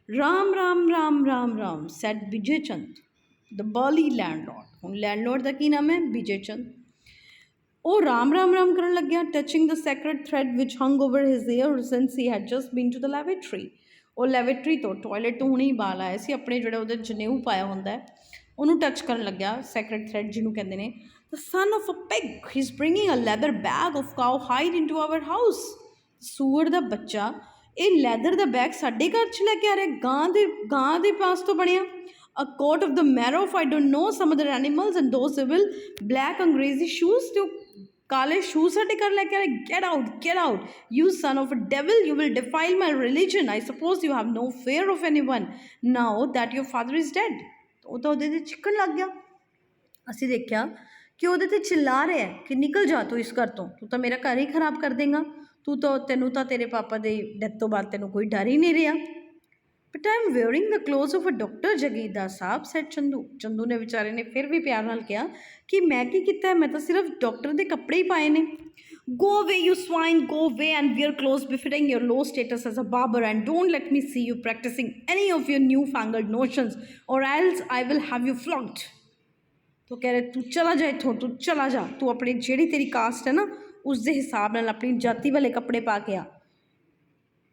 Ram Ram Ram Ram Ram said Vijay Chand, the burly landlord. ਹੁਣ ਲੈਂਡਲੋਰਡ ਦਾ ਕੀ ਨਾਮ ਹੈ? ਵਿਜੇ ਚੰਦ. ਉਹ ਰਾਮ ਕਰਨ ਲੱਗਿਆ, touching the sacred thread which hung over his ear since he had just been to the laboratory. ਉਹ ਲੈਬੋਰੇਟਰੀ ਤੋਂ ਟੋਇਲਟ ਤੋਂ ਹੁਣੇ ਹੀ ਬਾਲ ਆਇਆ ਸੀ, ਆਪਣੇ ਜਿਹੜਾ ਉਹਦੇ ਜਨੇਊ ਪਾਇਆ ਹੁੰਦਾ ਹੈ ਉਹਨੂੰ ਟੱਚ ਕਰਨ ਲੱਗਿਆ, ਸੈਕਰਡ ਥ੍ਰੈਡ ਜਿਹਨੂੰ ਕਹਿੰਦੇ ਨੇ. The son of a pig, he is bringing a leather bag of cow hide into our house. ਸੂਅਰ ਦਾ ਬੱਚਾ ਇਹ ਲੈਦਰ ਦਾ ਬੈਗ ਸਾਡੇ ਘਰ 'ਚ ਲੈ ਕੇ ਆ ਰਿਹਾ, ਗਾਂ ਦੇ ਪਾਸ ਤੋਂ ਬਣਿਆ. A coat of the marrow of I don't know some other animals, and those civil black Angrezi shoes, ਤੇ ਕਾਲੇ ਸ਼ੂਜ਼ ਸਾਡੇ ਘਰ ਲੈ ਕੇ ਆ ਰਹੇ. Get out, you son of a devil, you will defile my religion. I suppose you have no fear of anyone now that your father is dead. ਉਹ ਤਾਂ ਉਹਦੇ 'ਤੇ ਚਿੱਕਣ ਲੱਗ ਗਿਆ. ਅਸੀਂ ਦੇਖਿਆ ਕਿ ਉਹਦੇ 'ਤੇ ਚਿੱਲਾ ਰਿਹਾ ਕਿ ਨਿਕਲ ਜਾ ਤੂੰ ਇਸ ਘਰ ਤੋਂ, ਤੂੰ ਤਾਂ ਮੇਰਾ ਘਰ ਹੀ ਖਰਾਬ ਕਰ ਦੇਂਗਾ, ਤੈਨੂੰ ਤਾਂ ਤੇਰੇ ਪਾਪਾ ਦੇ ਡੈਥ ਤੋਂ ਬਾਅਦ ਤੈਨੂੰ ਕੋਈ ਡਰ ਹੀ ਨਹੀਂ ਰਿਹਾ. But I am wearing the clothes of a doctor, Jagidar Saab, said Chandu. Chandu ਨੇ ਵਿਚਾਰੇ ਨੇ ਫਿਰ ਵੀ ਪਿਆਰ ਨਾਲ ਕਿਹਾ ਕਿ ਮੈਂ ਕੀ ਕੀਤਾ, ਮੈਂ ਤਾਂ ਸਿਰਫ ਡਾਕਟਰ ਦੇ ਕੱਪੜੇ ਹੀ ਪਾਏ ਨੇ. Go away, you swine, go away and wear clothes befitting your low status as a barber, and don't let me see you practicing any of your newfangled notions, or else I will have you flogged. तो कह रहे तू चला जा इत्थों, तू चला जा, तू अपनी ਜਿਹੜੀ ਤੇਰੀ ਕਾਸਟ ਹੈ ਨਾ ਉਸ ਦੇ ਹਿਸਾਬ ਨਾਲ ਆਪਣੀ ਜਾਤੀ ਵਾਲੇ ਕੱਪੜੇ ਪਾ ਕੇ ਆ.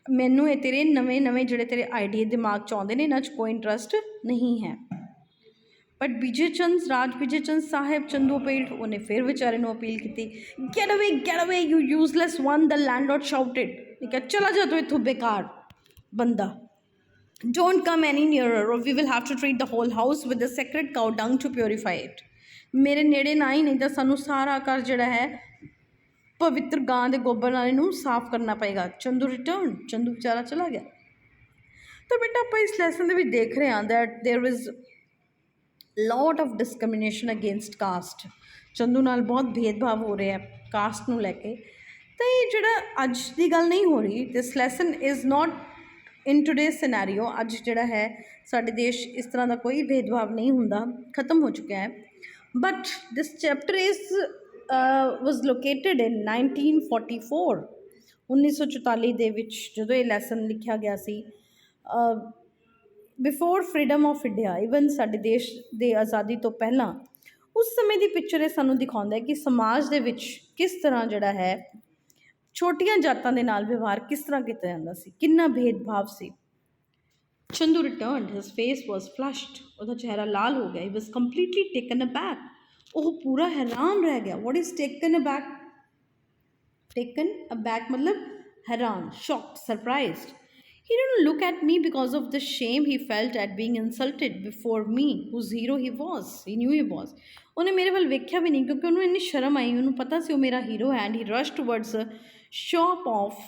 ਮੈਨੂੰ ਇਹ ਤੇਰੇ ਨਵੇਂ ਜਿਹੜੇ ਤੇਰੇ ਆਈਡੀਏ ਦਿਮਾਗ 'ਚ ਆਉਂਦੇ ਨੇ ਇਹਨਾਂ 'ਚ ਕੋਈ ਇੰਟਰਸਟ ਨਹੀਂ ਹੈ. ਬਟ ਰਾਜ ਵਿਜੇ ਚੰਦ ਸਾਹਿਬ ਚੰਦੂ ਅਪੀਲਡ, ਉਹਨੇ ਫਿਰ ਵਿਚਾਰੇ ਨੂੰ ਅਪੀਲ ਕੀਤੀ. Get away you useless one, the landlord shouted. ਇਹ ਕਿਹਾ ਚਲਾ ਜਾ ਤੂੰ ਇੱਥੋਂ ਬੇਕਾਰ ਬੰਦਾ. Don't come any nearer or we will have to treat the whole house with the sacred cow dung to purify it. ਮੇਰੇ ਨੇੜੇ ਨਾ ਹੀ, ਨਹੀਂ ਤਾਂ ਸਾਨੂੰ ਸਾਰਾ ਘਰ ਜਿਹੜਾ ਹੈ ਪਵਿੱਤਰ ਗਾਂ ਦੇ ਗੋਬਰ ਨਾਲ ਇਹਨੂੰ ਸਾਫ਼ ਕਰਨਾ ਪਏਗਾ. ਚੰਦੂ ਰਿਟਰਨ, ਚੰਦੂ ਵਿਚਾਰਾ ਚਲਾ ਗਿਆ. ਤਾਂ ਬੇਟਾ ਆਪਾਂ ਇਸ ਲੈਸਨ ਦੇ ਵਿੱਚ ਦੇਖ ਰਹੇ ਹਾਂ that there is lot of discrimination against caste. Chandu ਨਾਲ ਬਹੁਤ ਭੇਦਭਾਵ ਹੋ ਰਿਹਾ ਕਾਸਟ ਨੂੰ ਲੈ ਕੇ. ਤਾਂ ਇਹ ਜਿਹੜਾ ਅੱਜ ਦੀ ਗੱਲ ਨਹੀਂ ਹੋ ਰਹੀ, this lesson is not in today scenario. ਅੱਜ ਜਿਹੜਾ ਹੈ ਸਾਡੇ ਦੇਸ਼ ਇਸ ਤਰ੍ਹਾਂ ਦਾ ਕੋਈ ਭੇਦਭਾਵ ਨਹੀਂ ਹੁੰਦਾ, ਖਤਮ ਹੋ ਚੁੱਕਿਆ ਹੈ. But this chapter is was located in 1944, 1944 ਦੇ ਵਿੱਚ ਜਦੋਂ ਇਹ ਲੈਸਨ ਲਿਖਿਆ ਗਿਆ ਸੀ, before freedom of India. Even ਸਾਡੇ ਦੇਸ਼ ਦੇ ਆਜ਼ਾਦੀ ਤੋਂ ਪਹਿਲਾਂ ਉਸ ਸਮੇਂ ਦੀ ਪਿਕਚਰ ਇਹ ਸਾਨੂੰ ਦਿਖਾਉਂਦਾ ਹੈ ਕਿ ਸਮਾਜ ਦੇ ਵਿੱਚ ਕਿਸ ਤਰ੍ਹਾਂ ਜਿਹੜਾ ਹੈ ਛੋਟੀਆਂ ਜਾਤਾਂ ਦੇ ਨਾਲ ਵਿਵਹਾਰ ਕਿਸ ਤਰ੍ਹਾਂ ਕੀਤਾ ਜਾਂਦਾ ਸੀ, ਕਿੰਨਾ ਭੇਦਭਾਵ ਸੀ. Chandu returned, his face was flushed, ਉਹਦਾ ਚਿਹਰਾ ਲਾਲ ਹੋ ਗਿਆ. he was completely taken aback, ਉਹ ਪੂਰਾ ਹੈਰਾਨ ਰਹਿ ਗਿਆ। What is taken aback? Taken aback मतलब हैरान, shocked, surprised. He didn't look at me because of the shame he felt at being insulted before me, whose hero he was. He knew he was. ਉਹਨੇ ਮੇਰੇ ਵੱਲ ਵੇਖਿਆ ਵੀ ਨਹੀਂ ਕਿਉਂਕਿ ਉਹਨੂੰ ਇੰਨੀ ਸ਼ਰਮ ਆਈ, ਉਹਨੂੰ ਪਤਾ ਸੀ ਉਹ ਮੇਰਾ ਹੀਰੋ ਹੈ। And he rush towards the shop of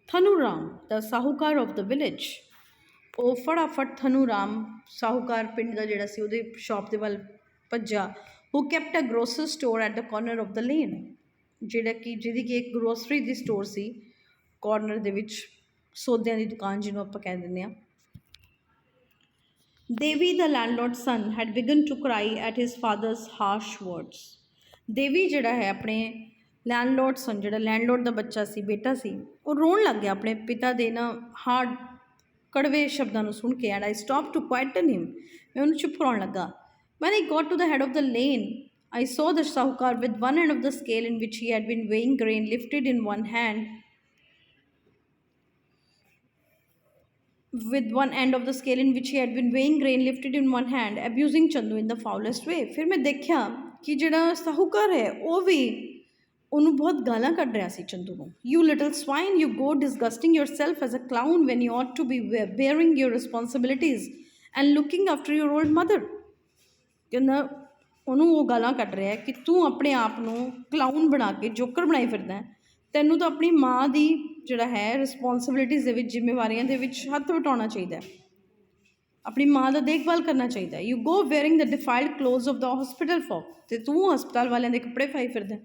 Thanu Ram, the sahukar of the village. ਉਹ ਫਟਾਫਟ ਥਨੂ ਰਾਮ ਸਾਹੂਕਾਰ ਪਿੰਡ ਦਾ ਜਿਹੜਾ ਸੀ ਉਹਦੇ ਸ਼ੌਪ ਦੇ ਵੱਲ ਭੱਜਾ। Who kept a grocery store at the corner of the lane, ਜਿਹਦੀ ਕਿ ਇੱਕ ਗਰੋਸਰੀ ਦੀ ਸਟੋਰ ਸੀ ਕਾਰਨਰ ਦੇ ਵਿੱਚ, ਸੌਦਿਆਂ ਦੀ ਦੁਕਾਨ ਜਿਹਨੂੰ ਆਪਾਂ ਕਹਿ ਦਿੰਦੇ ਹਾਂ। Devi Das landlord son had begun to cry at his father's harsh words. Devi ਜਿਹੜਾ ਹੈ ਆਪਣੇ ਲੈਂਡਲੋਰਡ ਸਨ, ਜਿਹੜਾ ਲੈਂਡਲੋਰਡ ਦਾ ਬੱਚਾ ਸੀ, ਬੇਟਾ ਸੀ, ਉਹ ਰੋਣ ਲੱਗ ਗਿਆ ਆਪਣੇ ਪਿਤਾ ਦੇ ਨਾ ਹਾਰਡ ਕੜਵੇ ਸ਼ਬਦਾਂ ਨੂੰ ਸੁਣ ਕੇ। And I stop to quieten him, ਮੈਂ ਉਹਨੂੰ ਚੁੱਪ ਕਰਾਉਣ ਲੱਗਾ। When I got to the head of the lane I saw the Sahukar with one end of the scale in which he had been weighing grain lifted in one hand, abusing Chandu in the foulest way. फिर मैं देखा कि ਜਿਹੜਾ ਸਾਹੂਕਾਰ ਹੈ ਉਹ ਵੀ ਉਹਨੂੰ ਬਹੁਤ ਗਾਲਾਂ ਕੱਢ ਰਿਹਾ ਸੀ ਚੰਦੂ ਨੂੰ। You little swine, you go disgusting yourself as a clown when you ought to be bearing your responsibilities and looking after your old mother. ਕਹਿੰਦਾ ਉਹਨੂੰ ਉਹ ਗਾਲਾਂ ਕੱਢ ਰਿਹਾ ਕਿ ਤੂੰ ਆਪਣੇ ਆਪ ਨੂੰ ਕਲਾਊਨ ਬਣਾ ਕੇ ਜੋਕਰ ਬਣਾਈ ਫਿਰਦਾ, ਤੈਨੂੰ ਤਾਂ ਆਪਣੀ ਮਾਂ ਦੀ ਜਿਹੜਾ ਹੈ ਰਿਸਪੋਂਸਿਬਿਲਿਟੀਜ਼ ਦੇ ਵਿੱਚ, ਜ਼ਿੰਮੇਵਾਰੀਆਂ ਦੇ ਵਿੱਚ ਹੱਥ ਵਟਾਉਣਾ ਚਾਹੀਦਾ, ਆਪਣੀ ਮਾਂ ਦਾ ਦੇਖਭਾਲ ਕਰਨਾ ਚਾਹੀਦਾ। You go wearing the defiled clothes of the hospital folk, ਅਤੇ ਤੂੰ ਹਸਪਤਾਲ ਵਾਲਿਆਂ ਦੇ ਕੱਪੜੇ ਪਾਈ ਫਿਰਦਾ।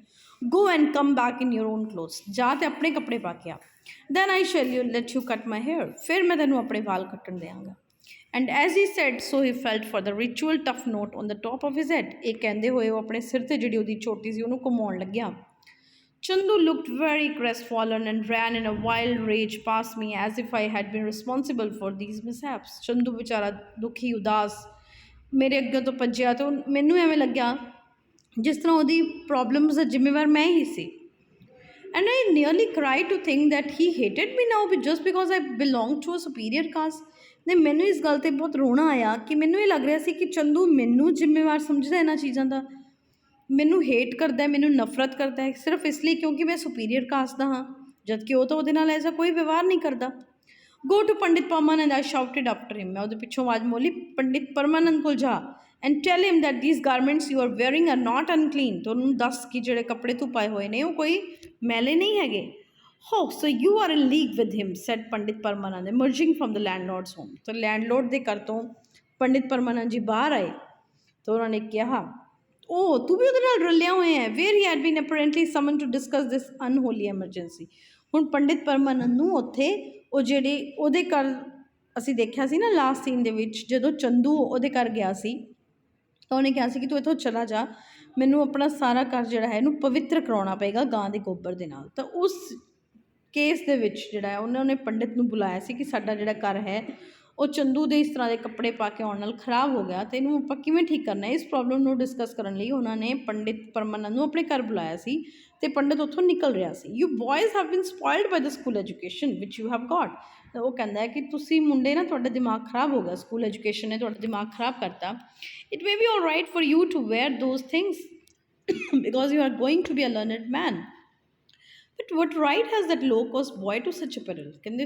Go and come back in your own clothes, ਜਾ ਤੇ ਆਪਣੇ ਕੱਪੜੇ ਪਾ ਕੇ ਆ। Then I shall you let you cut my hair, ਫਿਰ ਮੈਂ ਤੈਨੂੰ ਆਪਣੇ ਵਾਲ ਕੱਟਣ ਦਿਆਂਗਾ। And as he said, so he felt for the ritual tough note on the top of his head. ਇਹ ਕਹਿੰਦੇ ਹੋਏ ਉਹ ਆਪਣੇ ਸਿਰ 'ਤੇ ਜਿਹੜੀ ਉਹਦੀ ਚੋਟੀ ਸੀ ਉਹਨੂੰ ਘੁਮਾਉਣ ਲੱਗਿਆ। Chandu looked very crestfallen and ran in a wild rage past me as if I had been responsible for these mishaps. Chandu ਵਿਚਾਰਾ ਦੁਖੀ ਉਦਾਸ ਮੇਰੇ ਅੱਗੇ ਤੋਂ ਭੱਜਿਆ ਅਤੇ ਮੈਨੂੰ ਐਵੇਂ ਲੱਗਿਆ ਜਿਸ ਤਰ੍ਹਾਂ ਉਹਦੀ ਪ੍ਰੋਬਲਮਸ ਦਾ ਜ਼ਿੰਮੇਵਾਰ ਮੈਂ ਹੀ ਸੀ। And I nearly cried to think that he hated me now just because I belonged to a superior caste. ਨੇ ਮੈਨੂੰ ਇਸ ਗੱਲ 'ਤੇ ਬਹੁਤ ਰੋਣਾ ਆਇਆ ਕਿ ਮੈਨੂੰ ਇਹ ਲੱਗ ਰਿਹਾ ਸੀ ਕਿ ਚੰਦੂ ਮੈਨੂੰ ਜ਼ਿੰਮੇਵਾਰ ਸਮਝਦਾ ਇਹਨਾਂ ਚੀਜ਼ਾਂ ਦਾ, ਮੈਨੂੰ ਹੇਟ ਕਰਦਾ, ਮੈਨੂੰ ਨਫ਼ਰਤ ਕਰਦਾ ਹੈ ਸਿਰਫ ਇਸ ਲਈ ਕਿਉਂਕਿ ਮੈਂ ਸੁਪੀਰੀਅਰ ਕਾਸਟ ਦਾ ਹਾਂ, ਜਦਕਿ ਉਹ ਤਾਂ ਉਹਦੇ ਨਾਲ ਐਸਾ ਕੋਈ ਵਿਵਹਾਰ ਨਹੀਂ ਕਰਦਾ। Go to Pandit Parmanand, I shouted after him, ਮੈਂ ਉਹਦੇ ਪਿੱਛੋਂ ਆਵਾਜ਼ ਬੋਲੀ ਪੰਡਿਤ ਪਰਮਾਨੰਦ ਕੋਲ ਜਾ, and tell him that these garments you are wearing are not unclean, ਤਾਂ ਉਹਨੂੰ ਦੱਸ ਕਿ ਜਿਹੜੇ ਕੱਪੜੇ ਤੂੰ ਪਾਏ ਹੋਏ ਨੇ ਉਹ ਕੋਈ ਮੈਲੇ ਨਹੀਂ ਹੈਗੇ। Oh, so you are in league with him, said Pandit Paramanand, emerging from the landlord's home. तो landlord ਦੇ ਘਰ ਤੋਂ ਪੰਡਿਤ ਪਰਮਾਨੰਦ ਜੀ ਬਾਹਰ ਆਏ ਤਾਂ ਉਹਨਾਂ ਨੇ ਕਿਹਾ, ਉਹ ਤੂੰ ਵੀ ਉਹਦੇ ਨਾਲ ਰਲਿਆ ਹੋਇਆ ਹੈ। where he had been apparently summoned to discuss this unholy emergency. ਹੁਣ ਪੰਡਿਤ ਪਰਮਾਨੰਦ ਨੂੰ ਉੱਥੇ ਉਹ ਜਿਹੜੇ ਉਹਦੇ ਘਰ ਅਸੀਂ ਦੇਖਿਆ ਸੀ ਨਾ ਲਾਸਟ ਸੀਨ ਦੇ ਵਿੱਚ, ਜਦੋਂ ਚੰਦੂ ਉਹਦੇ ਘਰ ਗਿਆ ਸੀ ਤਾਂ ਉਹਨੇ ਕਿਹਾ ਸੀ ਕਿ ਤੂੰ ਇੱਥੋਂ ਚਲਾ ਜਾ, ਮੈਨੂੰ ਆਪਣਾ ਸਾਰਾ ਘਰ ਜਿਹੜਾ ਹੈ ਇਹਨੂੰ ਪਵਿੱਤਰ ਕਰਾਉਣਾ ਪਏਗਾ ਗਾਂ ਦੇ ਗੋਬਰ ਦੇ ਨਾਲ। ਤਾਂ ਉਸ ਕੇਸ ਦੇ ਵਿੱਚ ਜਿਹੜਾ ਹੈ ਉਹਨਾਂ ਨੇ ਪੰਡਿਤ ਨੂੰ ਬੁਲਾਇਆ ਸੀ ਕਿ ਸਾਡਾ ਜਿਹੜਾ ਘਰ ਹੈ ਉਹ ਚੰਦੂ ਦੇ ਇਸ ਤਰ੍ਹਾਂ ਦੇ ਕੱਪੜੇ ਪਾ ਕੇ ਆਉਣ ਨਾਲ ਖਰਾਬ ਹੋ ਗਿਆ, ਅਤੇ ਇਹਨੂੰ ਆਪਾਂ ਕਿਵੇਂ ਠੀਕ ਕਰਨਾ ਹੈ। ਇਸ ਪ੍ਰੋਬਲਮ ਨੂੰ ਡਿਸਕਸ ਕਰਨ ਲਈ ਉਹਨਾਂ ਨੇ ਪੰਡਿਤ ਪਰਮਾਨੰਦ ਨੂੰ ਆਪਣੇ ਘਰ ਬੁਲਾਇਆ ਸੀ ਅਤੇ ਪੰਡਿਤ ਉੱਥੋਂ ਨਿਕਲ ਰਿਹਾ ਸੀ। You boys have been spoiled by the school education which you have got, ਤਾਂ ਉਹ ਕਹਿੰਦਾ ਹੈ ਕਿ ਤੁਸੀਂ ਮੁੰਡੇ ਨਾ ਤੁਹਾਡਾ ਦਿਮਾਗ ਖਰਾਬ ਹੋ ਗਿਆ, ਸਕੂਲ ਐਜੂਕੇਸ਼ਨ ਨੇ ਤੁਹਾਡਾ ਦਿਮਾਗ ਖਰਾਬ ਕਰਤਾ। It may be all right for you to wear those things because you are going to be a learned man, but what right has that low caste boy to such apparel. कहते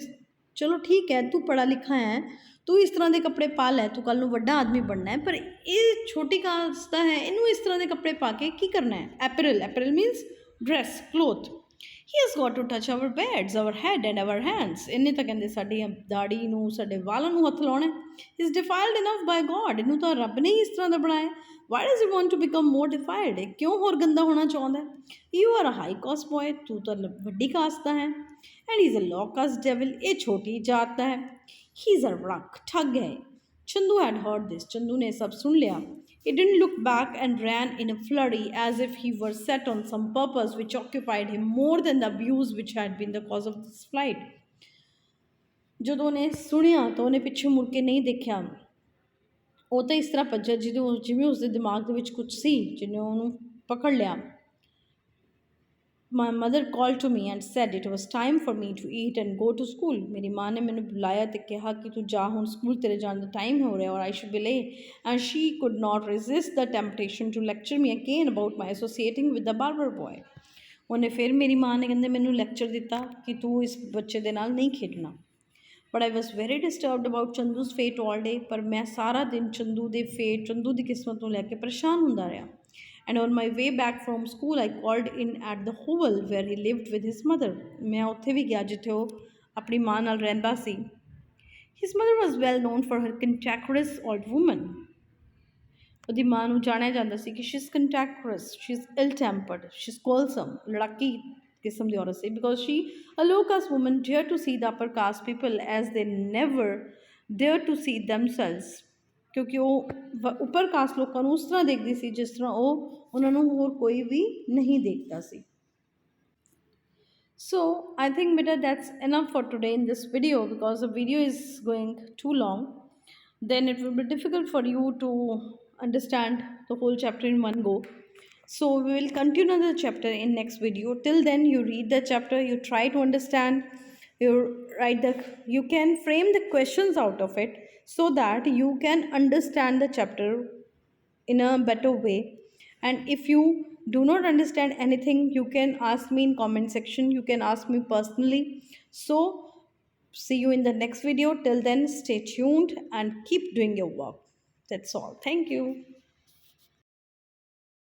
चलो ठीक है तू पढ़ा लिखा है, तू इस तरह के कपड़े पा लै, तू कल वड्डा आदमी बनना है, पर ये छोटी कास्ट है, इनू इस तरह के कपड़े पा के की करना है। Apparel, apparel means dress, cloth. He has got to touch our beds, our head and our hands. इन्हें तो कहते साड़ी दाड़ी नूं साडे वालों नूं हथ लाउणा है। Is defiled enough by God, इनू तो रब ने ही इस तरह का बनाया। Why does you want to become more defiled, क्यों होर गंदा होना चाहता है। You are a high caste boy, तू तो वड्डी कास्ट का है, and is a low caste devil, ये छोटी जात का है। ही इज़ अ रक, ठग है। Chandu had heard this, Chandu ने सब सुन लिया। He didn't look back and ran in a flurry as if he were set on some purpose which occupied him more than the abuse which had been the cause of this flight. ਜਦੋਂ ਉਹਨੇ ਸੁਣਿਆ ਤਾਂ ਉਹਨੇ ਪਿੱਛੇ ਮੁੜ ਕੇ ਨਹੀਂ ਦੇਖਿਆ, ਉਹ ਤਾਂ ਇਸ ਤਰ੍ਹਾਂ ਭੱਜਿਆ ਜਿਵੇਂ ਉਸਦੇ ਦਿਮਾਗ ਦੇ ਵਿੱਚ ਕੁਝ ਸੀ ਜਿਹਨੇ ਉਹਨੂੰ ਪਕੜ ਲਿਆ। My mother called to me and said it was time for me to eat and go to school. मेरी माँ ने मैंने बुलाया ते कहा कि तू जा हुन स्कूल तेरे जाने दा टाइम हो रहा है और I should be late. And she could not resist the temptation to lecture me again about my associating with the barber boy. ਉਹਨੇ ਫਿਰ ਮੇਰੀ ਮਾਂ ਨੇ ਕਹਿੰਦੇ ਮੈਨੂੰ ਲੈਕਚਰ ਦਿੱਤਾ ਕਿ ਤੂੰ ਇਸ ਬੱਚੇ ਦੇ ਨਾਲ ਨਹੀਂ ਖੇਡਣਾ. But I was very disturbed about Chandu's fate all day. ਪਰ ਮੈਂ ਸਾਰਾ ਦਿਨ ਚੰਦੂ ਦੇ ਫੇਟ ਚੰਦੂ ਦੀ ਕਿਸਮਤ ਨੂੰ ਲੈ ਕੇ ਪਰੇਸ਼ਾਨ ਹੁੰਦਾ ਰਿਹਾ. And on my way back from school, I called in at the hovel where he lived with his mother. ਮੈਂ ਉੱਥੇ ਵੀ ਗਿਆ ਜਿੱਥੇ ਉਹ ਆਪਣੀ ਮਾਂ ਨਾਲ ਰਹਿੰਦਾ ਸੀ. His mother was well known for her cantankerous old woman. ਉਹਦੀ ਮਾਂ ਨੂੰ ਜਾਣਿਆ ਜਾਂਦਾ ਸੀ ਕਿ she's cantankerous, she's ill-tempered, she's quarrelsome, ਲੜਾਕੀ ਕਿਸਮ ਦੀ ਔਰਤ ਸੀ, because she, a low-caste woman, dared to see the upper-caste people as they never dared to see themselves. ਕਿਉਂਕਿ ਉਹ ਉੱਪਰ ਕਾਸਟ ਲੋਕਾਂ ਨੂੰ ਉਸ ਤਰ੍ਹਾਂ ਦੇਖਦੀ ਸੀ ਜਿਸ ਤਰ੍ਹਾਂ ਉਹ ਉਹਨਾਂ ਨੂੰ ਹੋਰ ਕੋਈ ਵੀ ਨਹੀਂ ਦੇਖਦਾ ਸੀ. So I think beta that's enough for today in this video, because the video is going too long. Then it will be difficult for you to understand the whole chapter in one go. So we will continue the chapter in next video. Till then, you read the chapter, you try to understand, you you can frame the questions out of it so that you can understand the chapter in a better way. And if you do not understand anything, you can ask me in comment section, you can ask me personally. So see you in the next video. Till then, stay tuned and keep doing your work. That's all. Thank you.